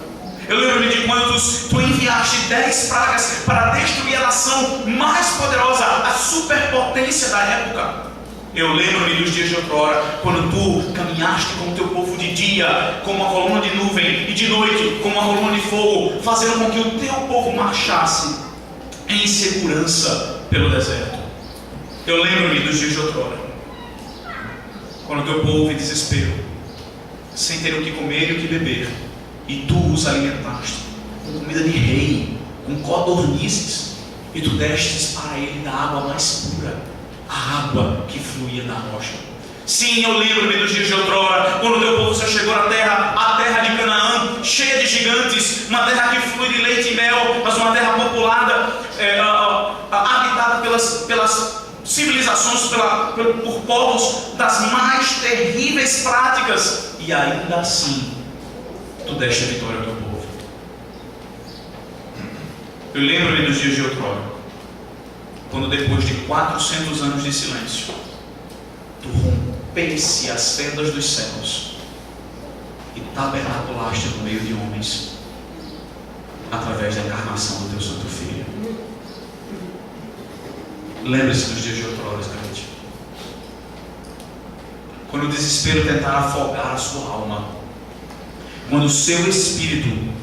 Eu lembro-me de quando tu enviaste 10 pragas para destruir a nação mais poderosa, a superpotência da época. Eu lembro-me dos dias de outrora, quando tu caminhaste com o teu povo de dia, como uma coluna de nuvem, e de noite, como uma coluna de fogo, fazendo com que o teu povo marchasse em segurança pelo deserto. Eu lembro-me dos dias de outrora, quando o teu povo em desespero, sem ter o que comer e o que beber, e tu os alimentaste com comida de rei, com codornizes, e tu destes para ele da água mais pura, a água que fluía da rocha. Sim, eu lembro-me dos dias de outrora, quando o teu povo se chegou à terra de Canaã, cheia de gigantes, uma terra que flui de leite e mel, mas uma terra populada, habitada pelas civilizações, por povos das mais terríveis práticas, e ainda assim tu deste a vitória ao teu povo. Eu lembro-me dos dias de outrora, quando depois de 400 anos de silêncio, tu rompeste as fendas dos céus e tabernaculaste no meio de homens, através da encarnação do teu Santo Filho. Lembre-se dos dias de outrora, crente. Quando o desespero tentar afogar a sua alma, quando o seu espírito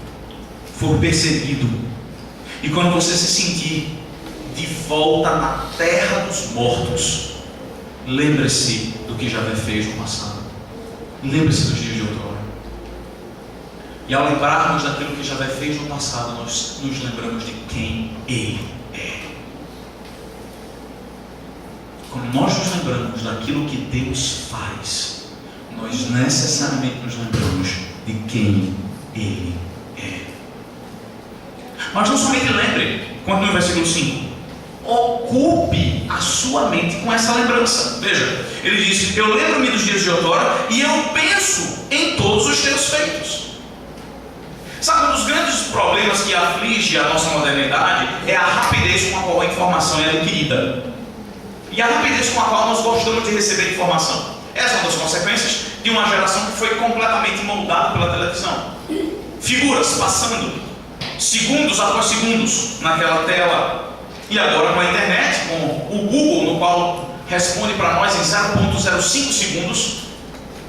for perseguido, e quando você se sentir de volta na terra dos mortos, lembre-se do que Javé fez no passado. Lembre-se dos dias de outrora. E ao lembrarmos daquilo que Javé fez no passado, nós nos lembramos de quem Ele é. Quando nós nos lembramos daquilo que Deus faz, nós necessariamente nos lembramos de quem Ele é. Mas não somente lembre, quanto no versículo 5, ocupe a sua mente com essa lembrança. Veja, ele diz: eu lembro-me dos dias de outrora e eu penso em todos os teus feitos. Sabe, um dos grandes problemas que aflige a nossa modernidade é a rapidez com a qual a informação é adquirida, e a rapidez com a qual nós gostamos de receber informação. Essa é uma das consequências de uma geração que foi completamente moldada pela televisão. Figuras passando segundos após segundos naquela tela. E agora com a internet, com o Google, no qual responde para nós em 0,05 segundos,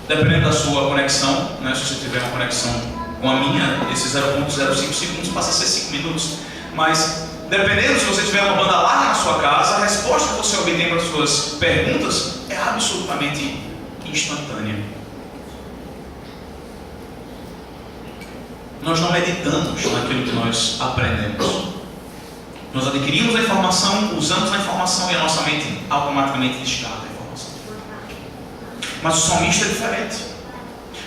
dependendo da sua conexão, né? Se você tiver uma conexão com a minha, esse 0,05 segundos passa a ser 5 minutos. Mas dependendo, se você tiver uma banda larga na sua casa, a resposta que você obtém para as suas perguntas é absolutamente instantânea. Nós não meditamos naquilo que nós aprendemos. Nós adquirimos a informação, usamos a informação e a nossa mente automaticamente descarta a informação. Mas o salmista é diferente.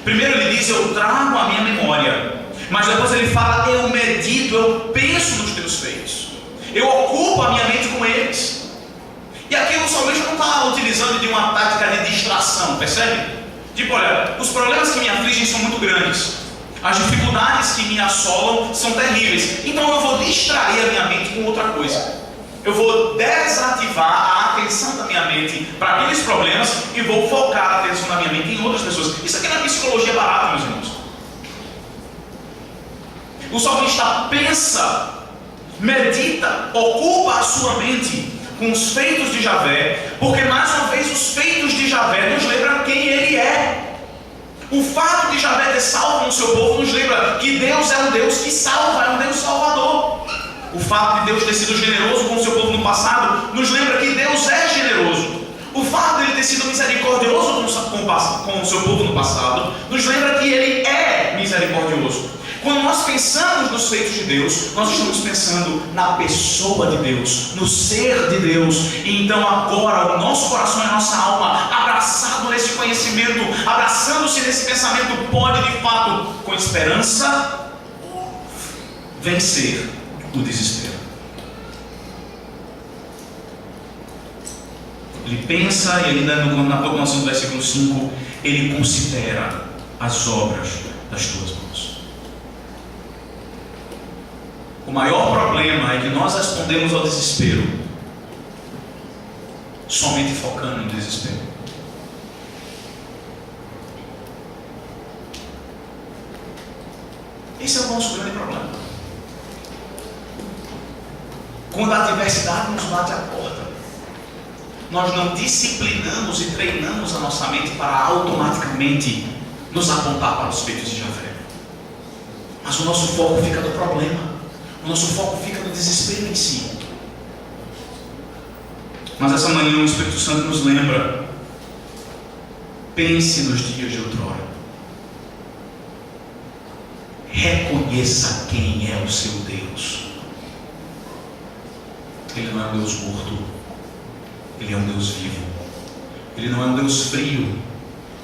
Primeiro ele diz: eu trago a minha memória. Mas depois ele fala: eu medito, eu penso nos teus feitos. Eu ocupo a minha mente com eles. E aqui o salmista não está utilizando de uma tática de distração, percebe? Tipo, olha, os problemas que me afligem são muito grandes. As dificuldades que me assolam são terríveis. Então eu vou distrair a minha mente com outra coisa. Eu vou desativar a atenção da minha mente para aqueles problemas e vou focar a atenção da minha mente em outras pessoas. Isso aqui não é psicologia barata, meus irmãos. O salmista pensa, medita, ocupa a sua mente com os feitos de Javé, porque mais uma vez os feitos de Javé nos lembram quem ele é. O fato de Javé ter salvo o seu povo nos lembra que Deus é um Deus que salva, é um Deus salvador. O fato de Deus ter sido generoso com o seu povo no passado nos lembra que Deus é generoso. O fato de ele ter sido misericordioso com o seu povo no passado nos lembra que ele é misericordioso. Quando nós pensamos nos feitos de Deus, nós estamos pensando na pessoa de Deus, no ser de Deus. E então agora o nosso coração e a nossa alma, abraçado nesse conhecimento, abraçando-se nesse pensamento, pode de fato, com esperança, vencer o desespero. Ele pensa, e ainda na continuação do versículo 5, ele considera as obras das tuas mãos. O maior problema é que nós respondemos ao desespero somente focando no desespero. Esse é o nosso grande problema. Quando a adversidade nos bate à porta, nós não disciplinamos e treinamos a nossa mente para automaticamente nos apontar para os feitos de Javé. Mas o nosso foco fica no problema. O nosso foco fica no desespero em si. Mas essa manhã o Espírito Santo nos lembra: pense nos dias de outrora. Reconheça quem é o seu Deus. Ele não é um Deus morto. Ele é um Deus vivo. Ele não é um Deus frio.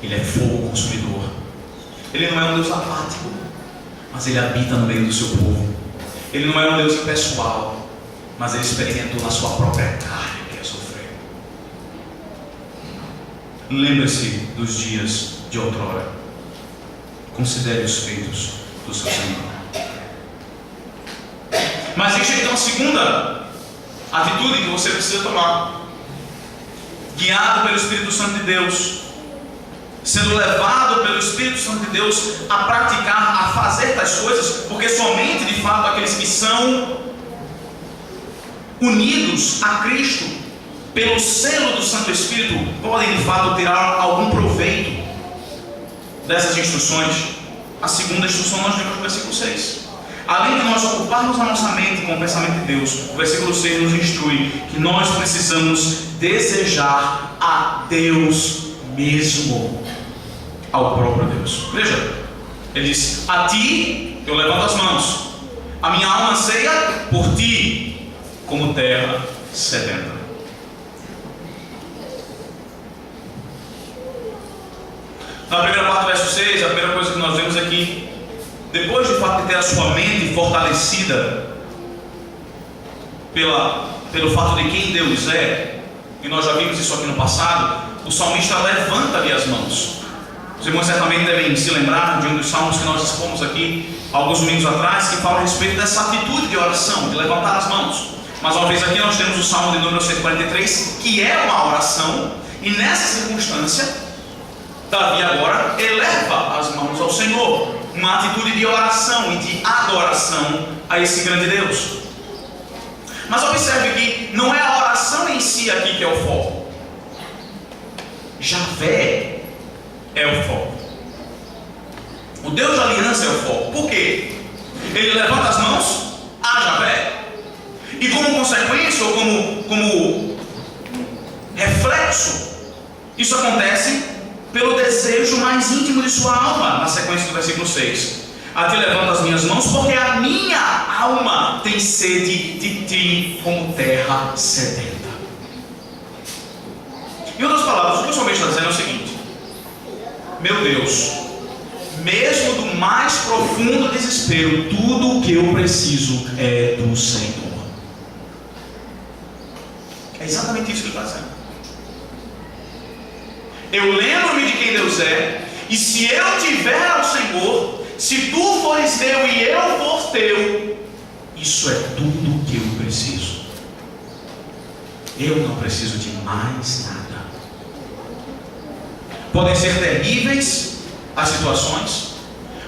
Ele é fogo consumidor. Ele não é um Deus apático, mas ele habita no meio do seu povo. Ele não é um Deus impessoal, mas ele experimentou na sua própria carne o que é sofrer. Lembre-se dos dias de outrora. Considere os feitos do seu Senhor. Mas existe então a segunda atitude que você precisa tomar. Guiado pelo Espírito Santo de Deus, sendo levado pelo Espírito Santo de Deus a praticar, a fazer tais coisas, porque somente de fato aqueles que são unidos a Cristo pelo selo do Santo Espírito podem de fato tirar algum proveito dessas instruções. A segunda instrução nós vemos no versículo 6. Além de nós ocuparmos a nossa mente com o pensamento de Deus, o versículo 6 nos instrui que nós precisamos desejar a Deus mesmo, ao próprio Deus. Veja, ele diz: a ti eu levanto as mãos, a minha alma anseia por ti, como terra sedenta. Na primeira parte do verso 6, a primeira coisa que nós vemos aqui, depois de fato de ter a sua mente fortalecida pelo fato de quem Deus é, e nós já vimos isso aqui no passado, o salmista levanta-lhe as mãos. Os irmãos certamente devem se lembrar de um dos salmos que nós expomos aqui alguns domingos atrás, que fala a respeito dessa atitude de oração, de levantar as mãos. Mais uma vez aqui nós temos o salmo de número 143, que é uma oração, e nessa circunstância Davi agora eleva as mãos ao Senhor, uma atitude de oração e de adoração a esse grande Deus. Mas observe que não é a oração em si aqui que é o foco. Javé é o foco. O Deus da aliança é o foco. Por quê? Ele levanta as mãos a Javé, e como consequência, ou como reflexo, isso acontece pelo desejo mais íntimo de sua alma, na sequência do versículo 6. A ti levanto as minhas mãos, porque a minha alma tem sede de ti, como terra sedenta. Em outras palavras, o que o salmista está dizendo é o seguinte: meu Deus, mesmo do mais profundo desespero, tudo o que eu preciso é do Senhor. É exatamente isso que ele está dizendo. eu lembro-me de quem Deus é, e se eu tiver ao Senhor, se tu fores meu e eu for teu, isso é tudo que eu preciso. Eu não preciso de mais nada. Podem ser terríveis as situações,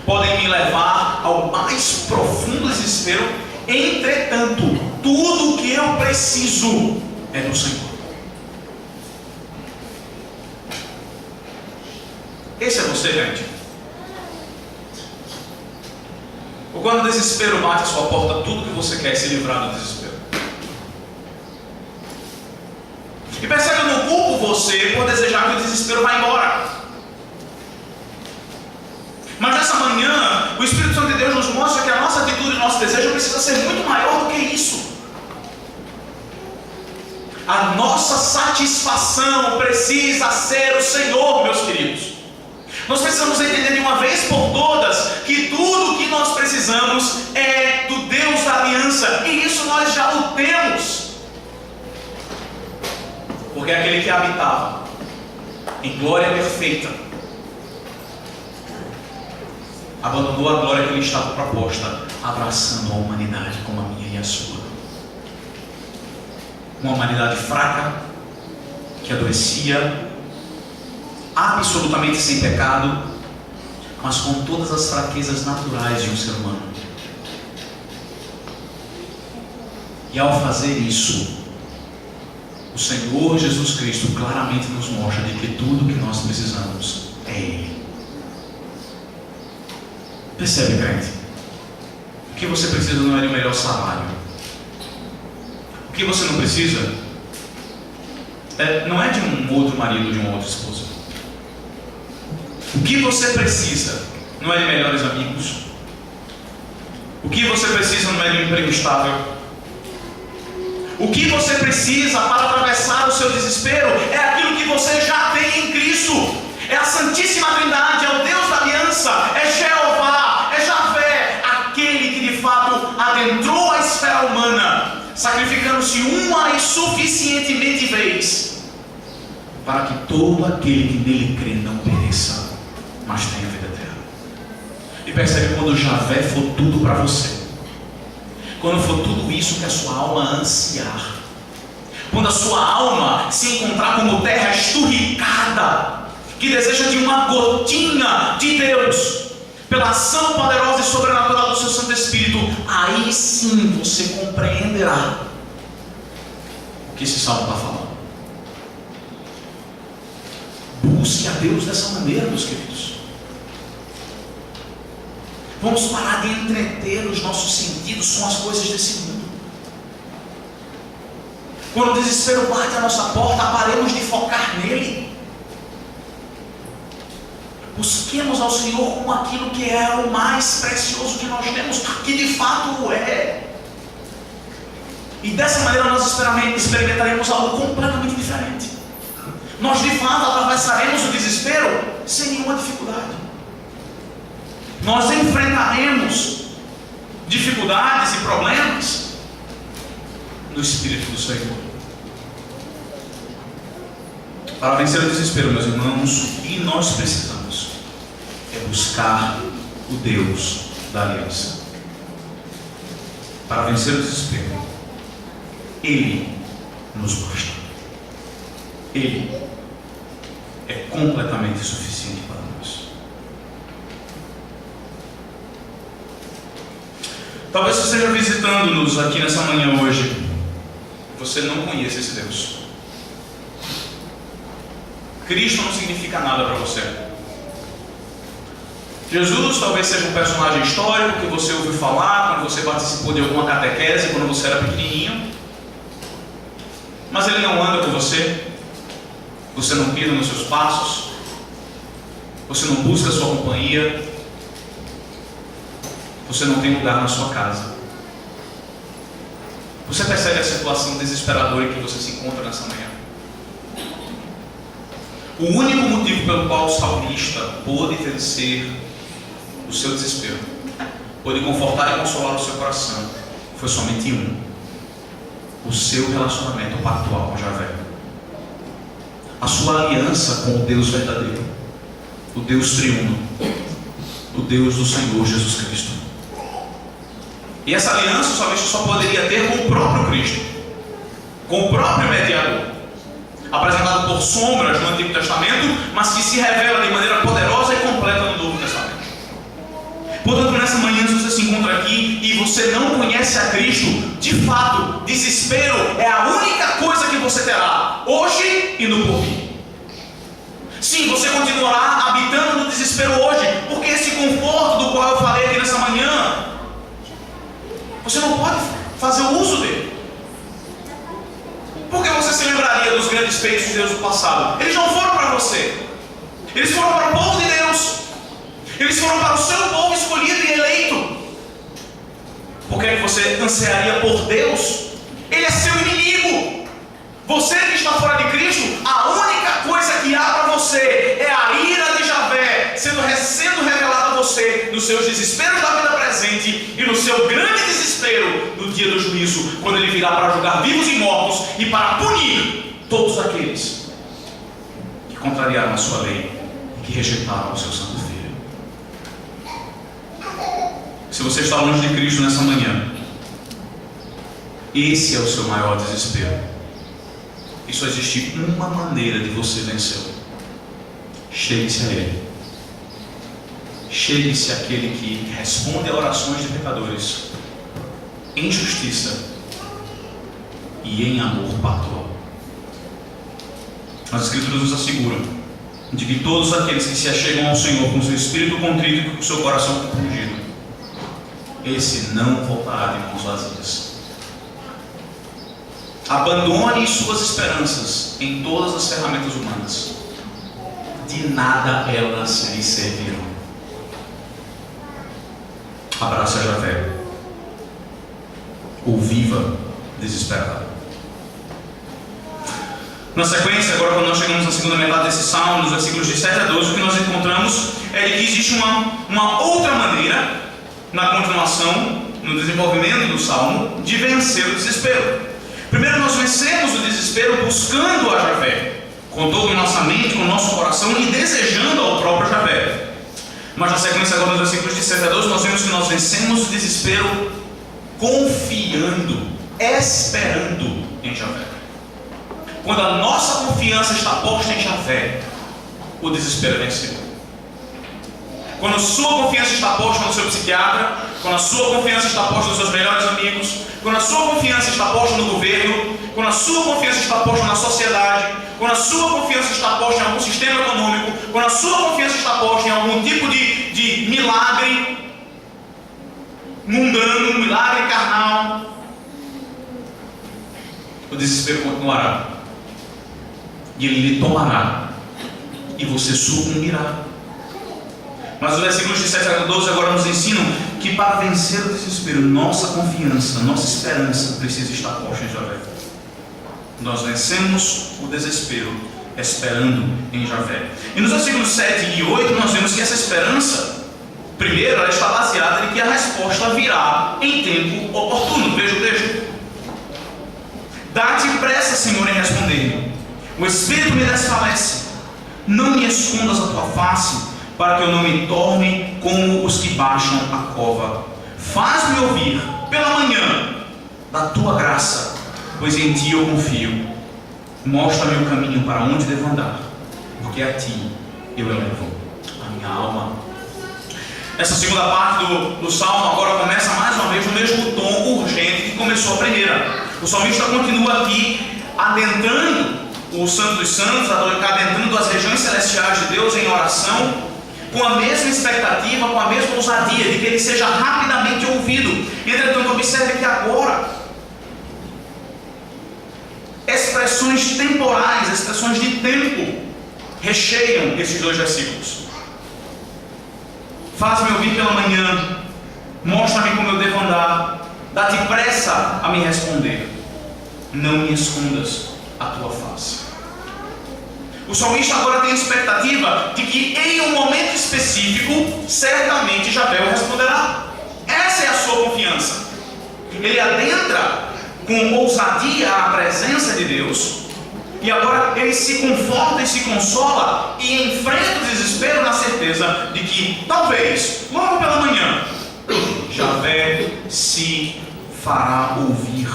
podem me levar ao mais profundo desespero. Entretanto, tudo o que eu preciso é do Senhor. Esse é você, gente. Ou quando o desespero bate a sua porta, tudo que você quer é se livrar do desespero. E percebe, eu não culpo você por desejar que o desespero vá embora. Mas nessa manhã, o Espírito Santo de Deus nos mostra que a nossa atitude e o nosso desejo precisa ser muito maior do que isso. A nossa satisfação precisa ser o Senhor, meus queridos. Nós precisamos entender de uma vez por todas que tudo o que nós precisamos é do Deus da aliança, e isso nós já o temos. Porque aquele que habitava em glória perfeita abandonou a glória que lhe estava proposta, abraçando a humanidade como a minha e a sua. Uma humanidade fraca, que adoecia, absolutamente sem pecado, mas com todas as fraquezas naturais de um ser humano. E ao fazer isso, o Senhor Jesus Cristo claramente nos mostra de que tudo que nós precisamos é Ele. Percebe, crente? O que você precisa não é de um melhor salário. O que você não precisa não é de um outro marido ou de uma outra esposa. O que você precisa não é de melhores amigos. O que você precisa não é de um emprego estável. O que você precisa para atravessar o seu desespero é aquilo que você já tem em Cristo. É a Santíssima Trindade, é o Deus da aliança, é Jeová, é Javé, aquele que de fato adentrou a esfera humana, sacrificando-se uma e suficientemente vez, para que todo aquele que nele crê não pereça, mas tenha vida eterna. E percebe, quando Javé for tudo para você, quando for tudo isso que a sua alma ansiar, quando a sua alma se encontrar como terra esturricada, que deseja de uma gotinha de Deus, pela ação poderosa e sobrenatural do seu Santo Espírito, aí sim você compreenderá o que esse salmo está falando. Busque a Deus dessa maneira, meus queridos. Vamos parar de entreter os nossos sentidos com as coisas desse mundo. Quando o desespero bate a nossa porta, paremos de focar nele. Busquemos ao Senhor como aquilo que é o mais precioso que nós temos, que de fato o é. E dessa maneira nós experimentaremos algo completamente diferente. Nós de fato atravessaremos o desespero sem nenhuma dificuldade. Nós enfrentaremos dificuldades e problemas no Espírito do Senhor. Para vencer o desespero, meus irmãos, o que nós precisamos é buscar o Deus da aliança. Para vencer o desespero, Ele nos basta. Ele é completamente suficiente para nós. Talvez você esteja visitando-nos aqui nessa manhã hoje, você não conhece esse Deus. Cristo não significa nada para você. Jesus talvez seja um personagem histórico que você ouviu falar quando você participou de alguma catequese, quando você era pequenininho, mas Ele não anda com você. Você não pisa nos seus passos, você não busca a sua companhia, você não tem lugar na sua casa. Você percebe a situação desesperadora em que você se encontra nessa manhã? O único motivo pelo qual o salmista pôde vencer o seu desespero, pôde confortar e consolar o seu coração, foi somente um: o seu relacionamento pactual com Javé. a sua aliança com o Deus verdadeiro, o Deus triuno, o Deus do Senhor Jesus Cristo. E essa aliança o salmista só poderia ter com o próprio Cristo, com o próprio mediador, apresentado por sombras no Antigo Testamento, mas que se revela de maneira poderosa e completa no Novo Testamento. Portanto, nessa manhã, se você se encontra aqui e você não conhece a Cristo, de fato, desespero é a única coisa que você terá, hoje e no porvir. Sim, você continuará habitando no desespero hoje, porque esse conforto do qual eu falei aqui nessa manhã, você não pode fazer o uso dele. Porque você se lembraria dos grandes feitos de Deus do passado? Eles não foram para você, eles foram para o povo de Deus. Eles foram para o seu povo escolhido e eleito. Por que você ansiaria por Deus? Ele é seu inimigo. Você que está fora de Cristo, a única coisa que há para você é a ira de Javé sendo revelada a você nos seus desesperos da vida presente e no seu grande desespero no dia do juízo, quando ele virá para julgar vivos e mortos e para punir todos aqueles que contrariaram a sua lei e que rejeitaram o seu santo Filho. Se você está longe de Cristo nessa manhã, esse é o seu maior desespero. E só existe uma maneira de você vencê-lo. Chegue-se a Ele. Chegue-se àquele que responde a orações de pecadores em justiça e em amor pactual. As Escrituras nos asseguram de que todos aqueles que se achegam ao Senhor com seu espírito contrito e com seu coração compungido, esse não voltará de mãos vazias. Abandone suas esperanças em todas as ferramentas humanas. De nada elas lhe servirão. Abraça a Javé. Ou viva desesperado. Na sequência, agora quando nós chegamos na segunda metade desse salmo, nos versículos de 7 a 12, o que nós encontramos é de que existe uma outra maneira, na continuação, no desenvolvimento do salmo, de vencer o desespero. Primeiro, nós vencemos o desespero buscando a Javé, com toda a nossa mente, com o nosso coração e desejando ao próprio Javé. Mas na sequência, agora nos versículos de 7 a 12, nós vemos que nós vencemos o desespero confiando, esperando em Javé. Quando a nossa confiança está posta em Javé, o desespero é vencido. Quando a sua confiança está posta no seu psiquiatra, quando a sua confiança está posta nos seus melhores amigos, quando a sua confiança está posta no governo, quando a sua confiança está posta na sociedade, quando a sua confiança está posta em algum sistema econômico, quando a sua confiança está posta em algum tipo de milagre mundano, milagre carnal, o desespero continuará. E ele lhe tomará. E você sucumbirá. Mas os versículos de 7 a 12 agora nos ensinam que para vencer o desespero, nossa confiança, nossa esperança precisa estar posta em Javé. Nós vencemos o desespero esperando em Javé. E nos versículos 7 e 8 nós vemos que essa esperança, primeiro, ela está baseada em que a resposta virá em tempo oportuno. Veja o texto. Dá-te pressa, Senhor, em responder-me. O Espírito me desfalece. Não me escondas a tua face, para que eu não me torne como os que baixam a cova. Faz-me ouvir pela manhã da tua graça, pois em ti eu confio. Mostra-me o caminho para onde devo andar, porque a ti eu elevo a minha alma. Essa segunda parte do salmo agora começa mais uma vez no mesmo tom urgente que começou a primeira. O salmista continua aqui adentrando o Santo dos Santos, adentrando as regiões celestiais de Deus em oração, com a mesma expectativa, com a mesma ousadia de que ele seja rapidamente ouvido. Entretanto, observe que agora expressões temporais, expressões de tempo recheiam esses dois versículos. Faz-me ouvir pela manhã, mostra-me como eu devo andar, dá-te pressa a me responder, não me escondas a tua face. O salmista agora tem a expectativa de que em um momento específico, certamente Javé o responderá. Essa é a sua confiança. Ele adentra com ousadia à presença de Deus, E agora ele se conforta e se consola e enfrenta o desespero na certeza de que talvez, logo pela manhã, Javé se fará ouvir.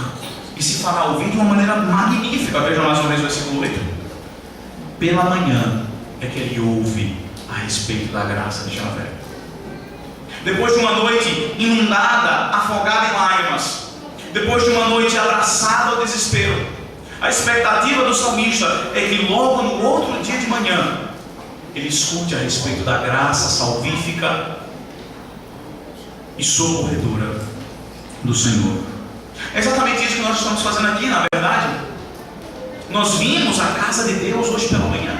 E se fará ouvir de uma maneira magnífica. Veja mais uma vez o versículo 8. Pela manhã é que ele ouve a respeito da graça de Javé. Depois de uma noite inundada, afogada em lágrimas, depois de uma noite abraçada ao desespero, a expectativa do salmista é que logo no outro dia de manhã ele escute a respeito da graça salvífica e socorredora do Senhor. É exatamente isso que nós estamos fazendo aqui, na verdade. Nós vimos a casa de Deus hoje pela manhã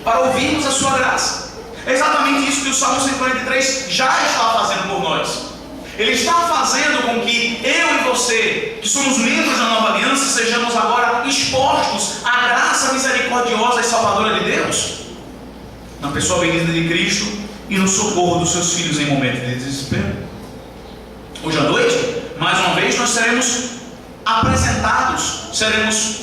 para ouvirmos a sua graça. É exatamente isso que o Salmo 143 já está fazendo por nós. Ele está fazendo com que eu e você, que somos membros da nova aliança, sejamos agora expostos à graça misericordiosa e salvadora de Deus, na pessoa bendita de Cristo e no socorro dos seus filhos em momentos de desespero. Hoje à noite, mais uma vez, nós seremos apresentados, seremos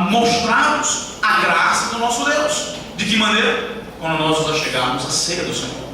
mostrados a graça do nosso Deus. De que maneira? Quando nós nos achegarmos à ceia do Senhor.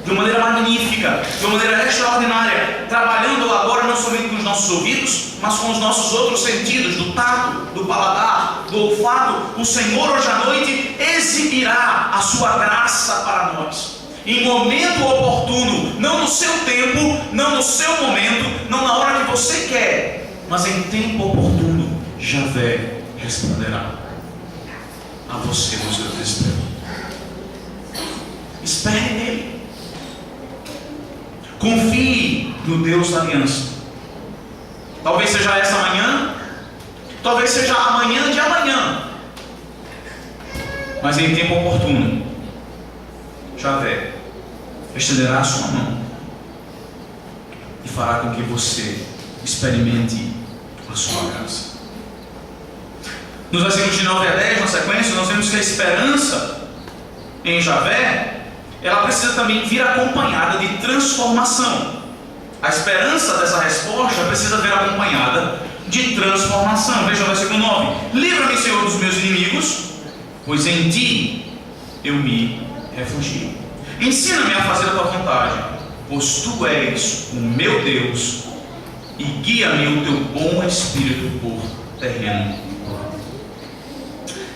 De uma maneira magnífica, de uma maneira extraordinária, trabalhando agora não somente com os nossos ouvidos, mas com os nossos outros sentidos, do tato, do paladar, do olfato. O Senhor hoje à noite exibirá a sua graça para nós, em momento oportuno, não no seu tempo, não no seu momento, não na hora que você quer, mas em tempo oportuno, Javé responderá a você no seu desespero. Espere nele. Confie no Deus da aliança. Talvez seja essa manhã, talvez seja amanhã de amanhã, mas em tempo oportuno, Javé estenderá a sua mão e fará com que você experimente a sua graça. Nos versículos de 9 a 10, na sequência, nós vemos que a esperança em Javé, ela precisa também vir acompanhada de transformação. A esperança dessa resposta precisa vir acompanhada de transformação. Veja o versículo 9: livra-me, Senhor, dos meus inimigos, pois em ti eu me refugio. Ensina-me a fazer a tua vontade, pois tu és o meu Deus, e guia-me o teu bom espírito por terreno.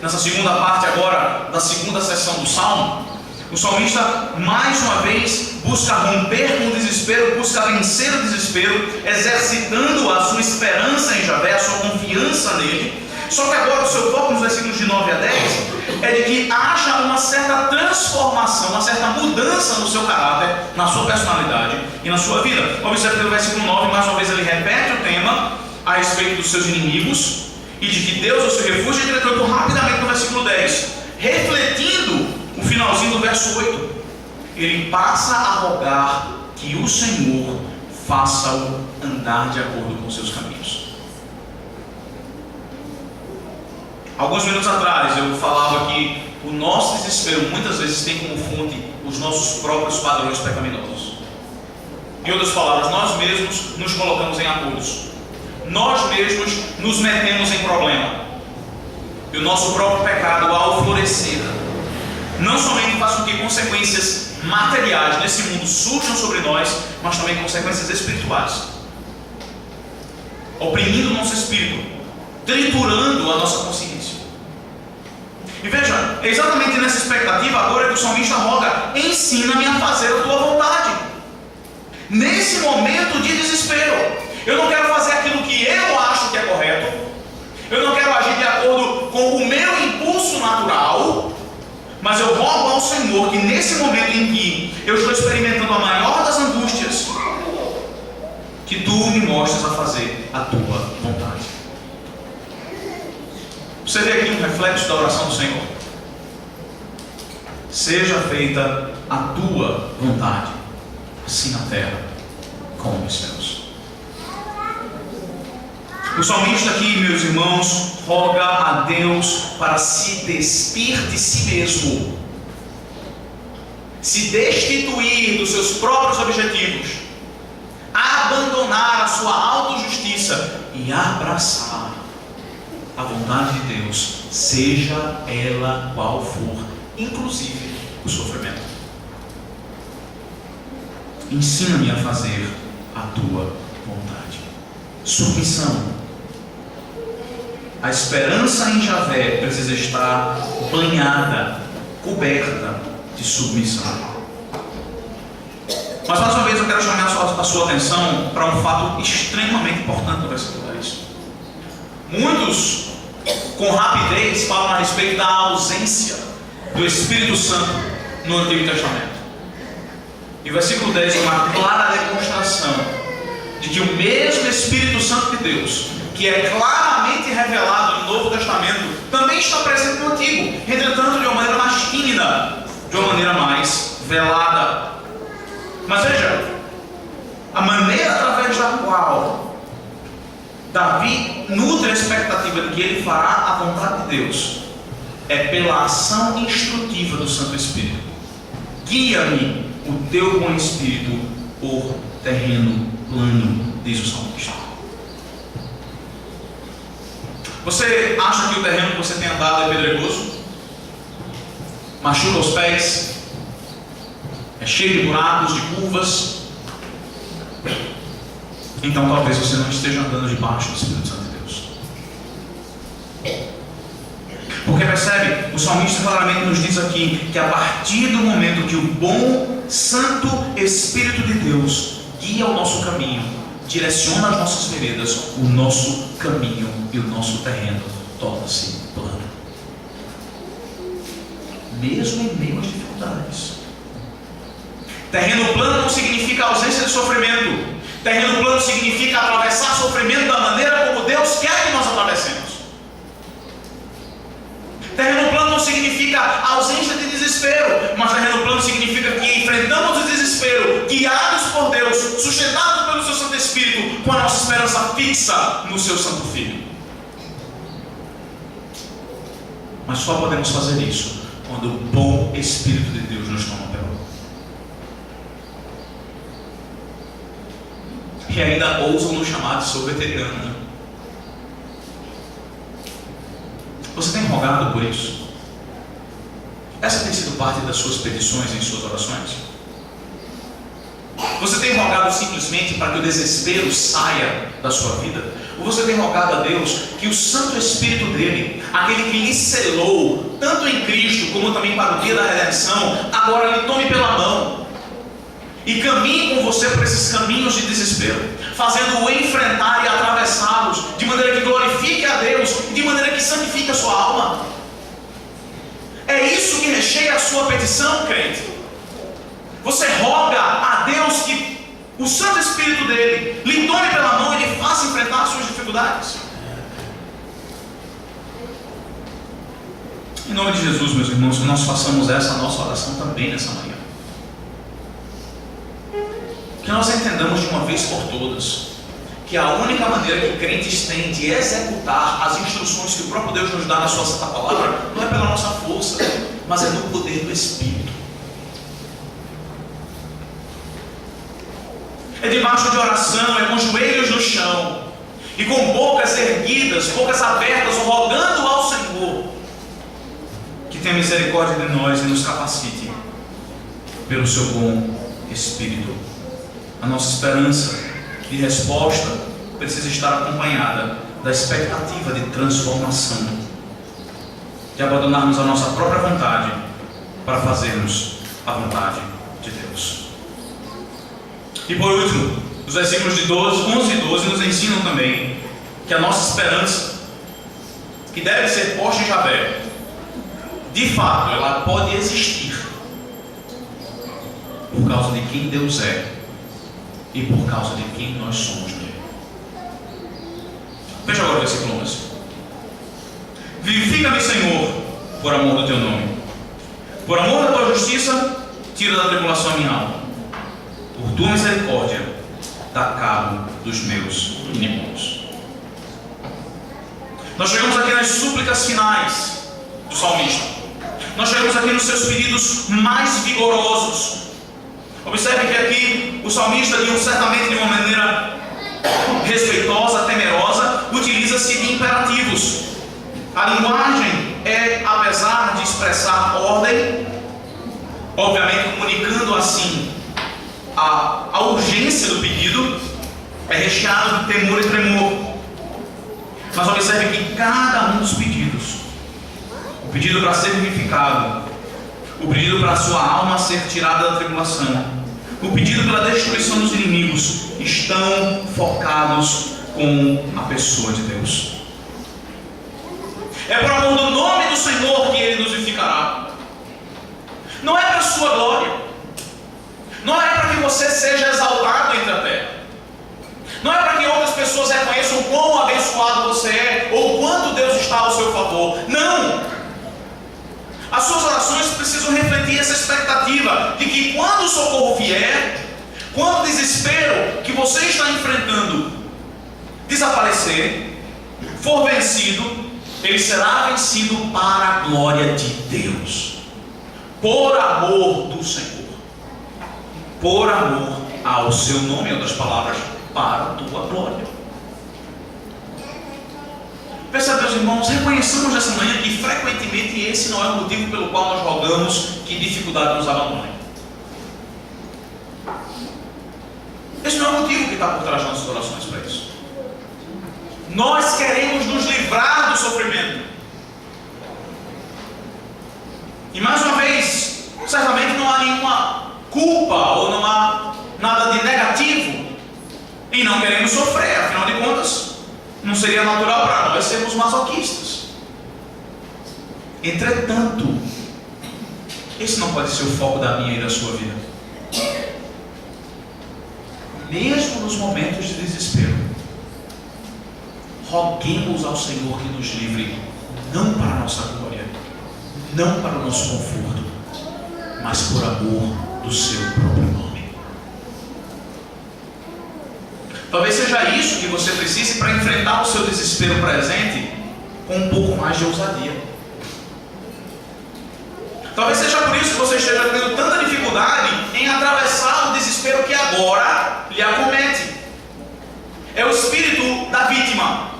Nessa segunda parte agora, da segunda sessão do Salmo, o salmista mais uma vez busca romper com o desespero, busca vencer o desespero, exercitando a sua esperança em Javé, a sua confiança nele. Só que agora o seu foco nos versículos de 9 a 10 é de que haja uma certa transformação, uma certa mudança no seu caráter, na sua personalidade e na sua vida. Observe no versículo 9, mais uma vez ele repete o tema a respeito dos seus inimigos e de que Deus é o seu refúgio. Entretanto, rapidamente no versículo 10, refletindo o finalzinho do verso 8, ele passa a rogar que o Senhor faça-o andar de acordo com seus caminhos. Alguns minutos atrás eu falava que o nosso desespero muitas vezes tem como fonte os nossos próprios padrões pecaminosos. Em outras palavras, nós mesmos nos colocamos em apuros, nós mesmos nos metemos em problema, e o nosso próprio pecado, ao florescer, não somente faz com que consequências materiais nesse mundo surjam sobre nós, mas também consequências espirituais, oprimindo o nosso espírito, triturando a nossa consciência. E veja, é exatamente nessa expectativa agora que o salmista roga: ensina-me a fazer a tua vontade. Nesse momento de desespero, eu não quero fazer aquilo que eu acho que é correto, eu não quero agir de acordo com o meu impulso natural, mas eu rogo ao Senhor que nesse momento em que eu estou experimentando a maior das angústias, que tu me mostres a fazer a tua vontade. Você vê aqui um reflexo da oração do Senhor: seja feita a tua vontade, assim na terra como nos céus. O salmista aqui, meus irmãos, roga a Deus para se despir de si mesmo, se destituir dos seus próprios objetivos, abandonar a sua autojustiça e abraçar a vontade de Deus, seja ela qual for, inclusive o sofrimento. Ensina-me a fazer a tua vontade. Submissão. A esperança em Javé precisa estar banhada, coberta de submissão. Mas mais uma vez eu quero chamar a sua atenção para um fato extremamente importante do versículo 10. Muitos, com rapidez, falam a respeito da ausência do Espírito Santo no Antigo Testamento. E o versículo 10 é uma clara demonstração de que o mesmo Espírito Santo de Deus, que é claramente revelado no Novo Testamento, também está presente no Antigo, entretanto de uma maneira mais tímida, de uma maneira mais velada. Mas veja, a maneira através da qual Davi nutre a expectativa de que ele fará a vontade de Deus é pela ação instrutiva do Santo Espírito. Guia-me o teu bom Espírito por terreno plano, diz o salmista. Você acha que o terreno que você tem andado é pedregoso? Machuca os pés? É cheio de buracos, de curvas? Então talvez você não esteja andando debaixo do Espírito Santo de Deus. Porque percebe, o salmista claramente nos diz aqui que a partir do momento que o bom, santo Espírito de Deus guia o nosso caminho, direciona as nossas veredas, o nosso caminho e o nosso terreno torna-se plano. Mesmo em meio às dificuldades. Terreno plano não significa ausência de sofrimento. Terreno plano significa atravessar sofrimento da maneira como Deus quer que nós atravessemos. Terreno plano não significa ausência de desespero, mas terreno plano significa que enfrentamos o desespero, guiados por Deus, sustentados pelo seu Santo Espírito, com a nossa esperança fixa no seu Santo Filho. Mas só podemos fazer isso quando o bom Espírito de Deus nos toma pela mão. E ainda ousam nos chamar de sorveteriano, né? Você tem rogado por isso? Essa tem sido parte das suas petições em suas orações? Você tem rogado simplesmente para que o desespero saia da sua vida? Ou você tem rogado a Deus que o Santo Espírito dele, aquele que lhe selou, tanto em Cristo como também para o dia da redenção, agora lhe tome pela mão e caminhe com você por esses caminhos de desespero, fazendo-o enfrentar e atravessá-los de maneira que glorifique a Deus e de maneira que santifique a sua alma? É isso que recheia a sua petição, crente. Você roga a Deus que o Santo Espírito dele lhe tome pela mão e lhe faça enfrentar as suas dificuldades. Em nome de Jesus, meus irmãos, que nós façamos essa nossa oração também nessa manhã. Que nós entendamos de uma vez por todas que a única maneira que crentes têm de executar as instruções que o próprio Deus nos dá na sua santa palavra não é pela nossa força, mas é no poder do Espírito. É debaixo de oração, é com joelhos no chão e com bocas erguidas, bocas abertas, rogando ao Senhor que tenha misericórdia de nós e nos capacite pelo seu bom Espírito. A nossa esperança de resposta precisa estar acompanhada da expectativa de transformação, de abandonarmos a nossa própria vontade para fazermos a vontade de Deus. E por último, os versículos de 11 e 12 nos ensinam também que a nossa esperança, que deve ser posta em Javé, de fato ela pode existir por causa de quem Deus é e por causa de quem nós somos nele. Veja agora o versículo 11. Vivifica-me, Senhor, por amor do teu nome. Por amor da tua justiça, tira da tribulação a minha alma. Por tua misericórdia, dá cabo dos meus inimigos. Nós chegamos aqui nas súplicas finais do salmista. Nós chegamos aqui nos seus pedidos mais vigorosos. Observe que aqui o salmista, certamente de uma maneira respeitosa, temerosa, utiliza-se de imperativos. A linguagem é, apesar de expressar ordem, obviamente comunicando assim a urgência do pedido, é recheado de temor e tremor. Mas observe que cada um dos pedidos, o pedido para ser vivificado, o pedido para a sua alma ser tirada da tribulação, o pedido pela destruição dos inimigos, estão focados com a pessoa de Deus. É por amor do nome do Senhor que Ele nos vivificará. Não é para a sua glória. Não é para que você seja exaltado entre a terra. Não é para que outras pessoas reconheçam quão abençoado você é ou quanto Deus está ao seu favor. Não! As suas orações precisam refletir essa expectativa de que quando o socorro vier, quando o desespero que você está enfrentando desaparecer, for vencido, ele será vencido para a glória de Deus, por amor do Senhor, por amor ao seu nome, em outras palavras, para a tua glória. Peça a Deus, irmãos, reconheçamos nessa manhã que frequentemente esse não é o motivo pelo qual nós rogamos que dificuldade nos abandone. Esse não é o motivo que está por trás das nossas orações para isso. Nós queremos nos livrar do sofrimento. E mais uma vez, certamente não há nenhuma culpa ou não há nada de negativo em não queremos sofrer. Afinal de contas, não seria natural para nós sermos masoquistas. Entretanto, esse não pode ser o foco da minha e da sua vida. Mesmo nos momentos de desespero, roguemos ao Senhor que nos livre, não para a nossa glória, não para o nosso conforto, mas por amor do seu próprio nome. Talvez seja isso que você precise para enfrentar o seu desespero presente com um pouco mais de ousadia. Talvez seja por isso que você esteja tendo tanta dificuldade em atravessar o desespero que agora lhe acomete. É o espírito da vítima.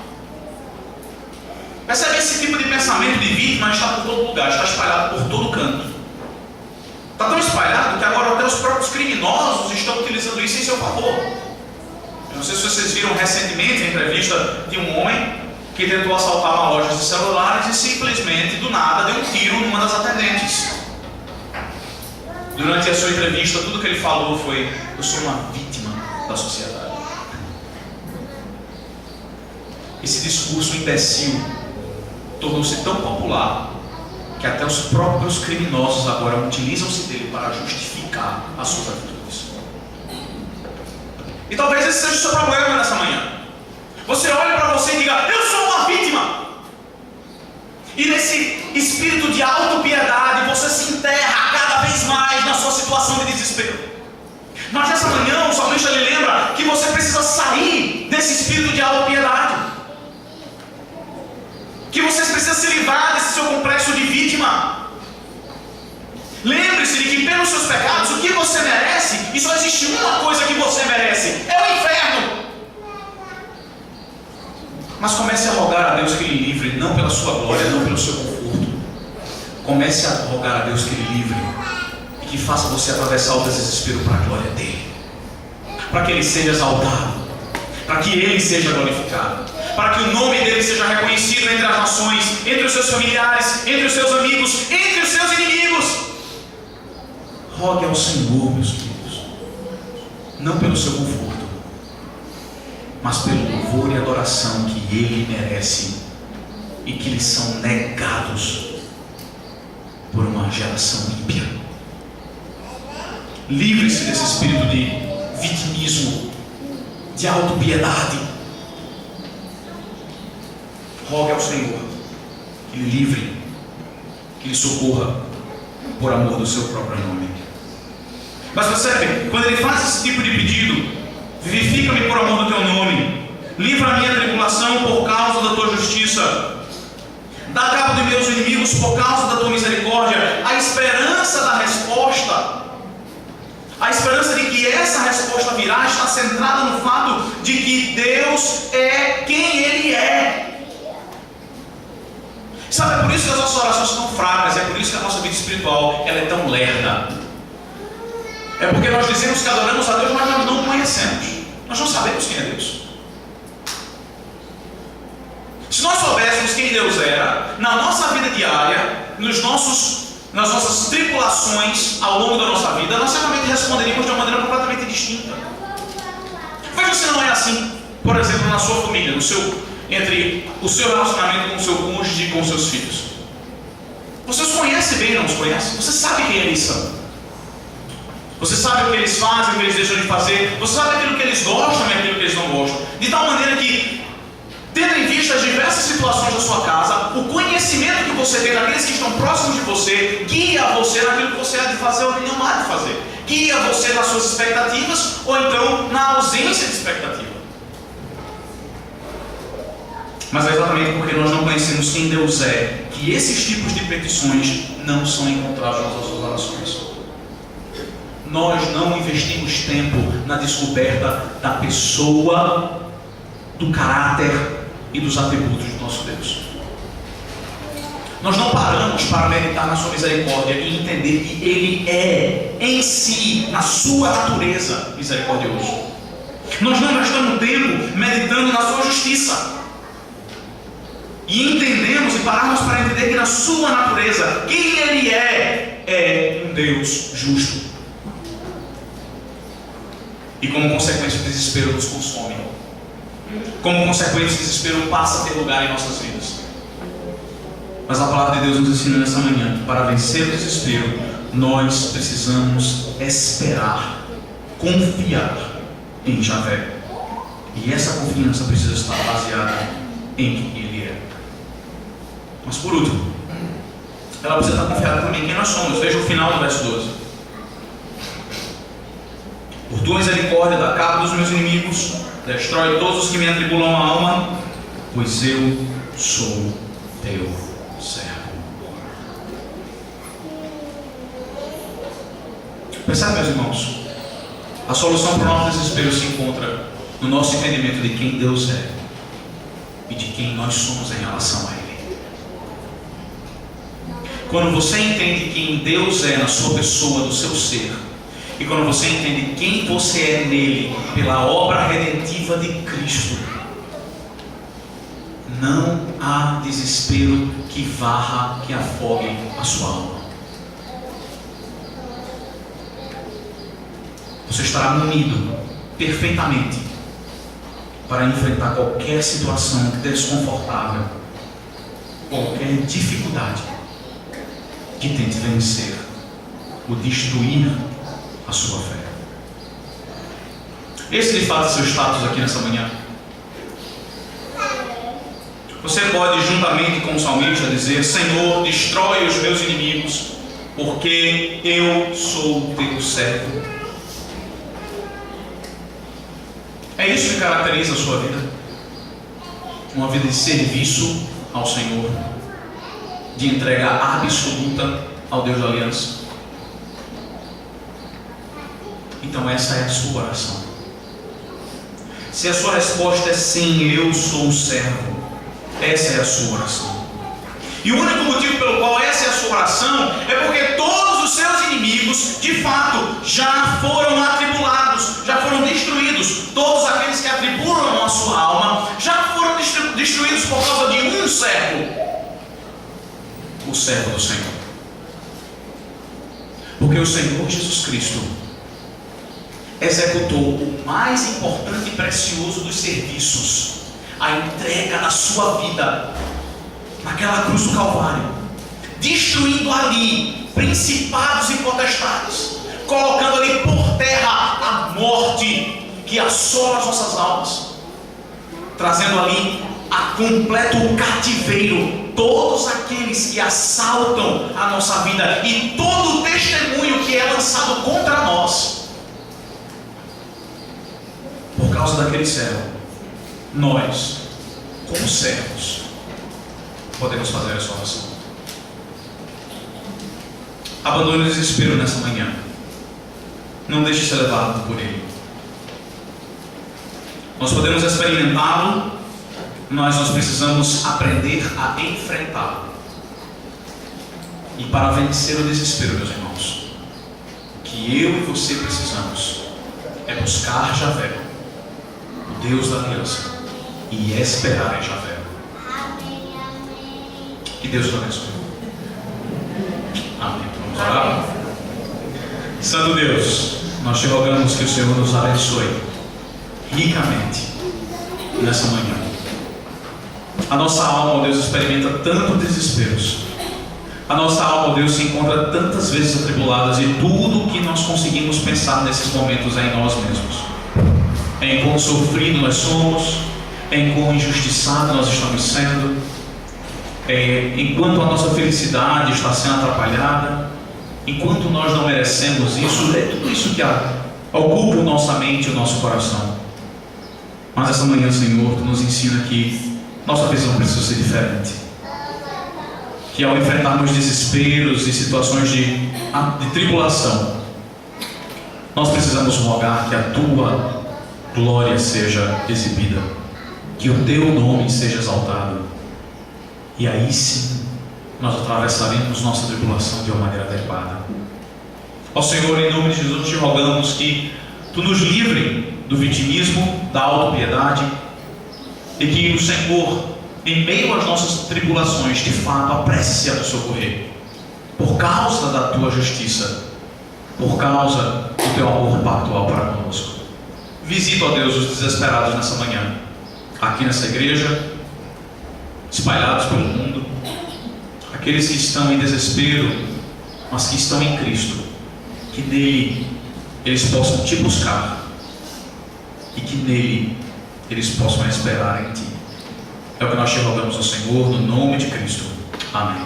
Percebe, esse tipo de pensamento de vítima está por todo lugar, está espalhado por todo canto. Está tão espalhado que agora até os próprios criminosos estão utilizando isso em seu favor. Eu não sei se vocês viram recentemente a entrevista de um homem que tentou assaltar uma loja de celulares e simplesmente, do nada, deu um tiro numa das atendentes. Durante a sua entrevista, tudo que ele falou foi: eu sou uma vítima da sociedade. Esse discurso imbecil tornou-se tão popular que até os próprios criminosos agora utilizam-se dele para justificar as suas atitudes. E talvez esse seja o seu problema nessa manhã. Você olha para você e diga: eu sou uma vítima. E nesse espírito de autopiedade você se enterra cada vez mais na sua situação de desespero. Mas nessa manhã o salmista lhe lembra que você precisa sair desse espírito de autopiedade, que você precisa se livrar desse seu complexo de vítima. Lembre-se de que pelos seus pecados, o que você merece, e só existe uma coisa que você merece: é o inferno. Mas comece a rogar a Deus que lhe livre, não pela sua glória, não pelo seu conforto. Comece a rogar a Deus que lhe livre e que faça você atravessar o desespero para a glória dele, para que ele seja exaltado, para que ele seja glorificado, para que o nome dele seja reconhecido entre as nações, entre os seus familiares, entre os seus amigos, entre os seus inimigos. Rogue ao Senhor, meus queridos, não pelo seu conforto, mas pelo louvor e adoração que ele merece e que lhe são negados por uma geração ímpia. Livre-se desse espírito de vitimismo, de autopiedade. Rogue ao Senhor que lhe livre, que lhe socorra por amor do seu próprio nome. Mas percebe, quando ele faz esse tipo de pedido: vivifica-me por amor do teu nome, livra a minha tribulação por causa da tua justiça, dá cabo de meus inimigos por causa da tua misericórdia. A esperança da resposta, a esperança de que essa resposta virá, está centrada no fato de que Deus é quem Ele é. Sabe, é por isso que as nossas orações são fracas, é por isso que a nossa vida espiritual ela é tão lerda. É porque nós dizemos que adoramos a Deus, mas nós não conhecemos. Nós não sabemos quem é Deus. Se nós soubéssemos quem Deus era, na nossa vida diária, nas nossas tribulações ao longo da nossa vida, nós certamente responderíamos de uma maneira completamente distinta. Veja se não é assim, por exemplo, na sua família, entre o seu relacionamento com o seu cônjuge e com os seus filhos. Você os conhece bem, não os conhece? Você sabe quem eles são. Você sabe o que eles fazem, o que eles deixam de fazer. Você sabe aquilo que eles gostam e aquilo que eles não gostam. De tal maneira que, tendo em vista as diversas situações da sua casa, o conhecimento que você tem daqueles que estão próximos de você, guia você naquilo que você há de fazer ou que não há de fazer. Guia você nas suas expectativas ou então na ausência de expectativa. Mas é exatamente porque nós não conhecemos quem Deus é, que esses tipos de petições não são encontrados nas nossas orações. Nós não investimos tempo na descoberta da pessoa, do caráter e dos atributos do nosso Deus. Nós não paramos para meditar na sua misericórdia e entender que Ele é, em si, na sua natureza, misericordioso. Nós não gastamos tempo meditando na sua justiça. E entendemos e paramos para entender que na sua natureza, quem Ele é um Deus justo. E como consequência o desespero nos consome. Como consequência o desespero passa a ter lugar em nossas vidas. Mas a palavra de Deus nos ensina nessa manhã que para vencer o desespero, nós precisamos esperar, confiar em Javé. E essa confiança precisa estar baseada em quem Ele é. Mas por último, ela precisa estar confiada também em quem nós somos. Veja o final do verso 12. Por tua misericórdia, dá cabo dos meus inimigos, destrói todos os que me atribulam a alma, pois eu sou teu servo. Percebe, meus irmãos? A solução para o nosso desespero se encontra no nosso entendimento de quem Deus é e de quem nós somos em relação a Ele. Quando você entende quem Deus é na sua pessoa, no seu ser, e quando você entende quem você é nele, pela obra redentiva de Cristo, não há desespero que varra, que afogue a sua alma. Você estará munido perfeitamente para enfrentar qualquer situação desconfortável, qualquer dificuldade que tente vencer ou destruir a sua fé. Esse de fato é seu status aqui nessa manhã. Você pode, juntamente com o salmista, dizer: Senhor, destrói os meus inimigos, porque eu sou teu servo. É isso que caracteriza a sua vida. Uma vida de serviço ao Senhor, de entrega absoluta ao Deus da aliança. Então essa é a sua oração. Se a sua resposta é sim, eu sou o servo, essa é a sua oração. E o único motivo pelo qual essa é a sua oração é porque todos os seus inimigos, de fato, já foram atribulados, já foram destruídos. Todos aqueles que atribulam a sua alma já foram destruídos por causa de um servo, o servo do Senhor. Porque o Senhor Jesus Cristo executou o mais importante e precioso dos serviços, a entrega da sua vida naquela cruz do Calvário, destruindo ali principados e potestades, colocando ali por terra a morte que assola as nossas almas, trazendo ali a completo cativeiro todos aqueles que assaltam a nossa vida e todo o testemunho que é lançado contra nós. Por causa daquele servo, nós, como servos, podemos fazer essa oração. Abandone o desespero nessa manhã. Não deixe ser levado por ele. Nós podemos experimentá-lo, mas nós precisamos aprender a enfrentá-lo. E para vencer o desespero, meus irmãos, o que eu e você precisamos é buscar Javé, o Deus da aliança, e esperar em Javé. Que Deus te abençoe. Amém. Vamos orar? Santo Deus, nós te rogamos que o Senhor nos abençoe ricamente nessa manhã. A nossa alma, ó Deus, experimenta tantos desesperos. A nossa alma, ó Deus, se encontra tantas vezes atribuladas, e tudo o que nós conseguimos pensar nesses momentos é em nós mesmos. É em quão sofrido nós somos, é em quão injustiçado nós estamos sendo, enquanto a nossa felicidade está sendo atrapalhada, enquanto nós não merecemos isso. É tudo isso que ocupa nossa mente e o nosso coração. Mas essa manhã, Senhor, Tu nos ensina que nossa visão precisa ser diferente. Que ao enfrentarmos desesperos e situações de tribulação, nós precisamos rogar que a Tua glória seja exibida, que o Teu nome seja exaltado. E aí sim, nós atravessaremos nossa tribulação de uma maneira adequada. Ó Senhor, em nome de Jesus, te rogamos que Tu nos livre do vitimismo, da autopiedade, e que o Senhor, em meio às nossas tribulações, de fato, apresse a nos socorrer, por causa da Tua justiça, por causa do Teu amor pactual para conosco. Visita, ó Deus, os desesperados nessa manhã, aqui nessa igreja, espalhados pelo mundo, aqueles que estão em desespero, mas que estão em Cristo, que nele eles possam Te buscar, e que nele eles possam esperar em Ti. É o que nós te rogamos ao Senhor, no nome de Cristo. Amém.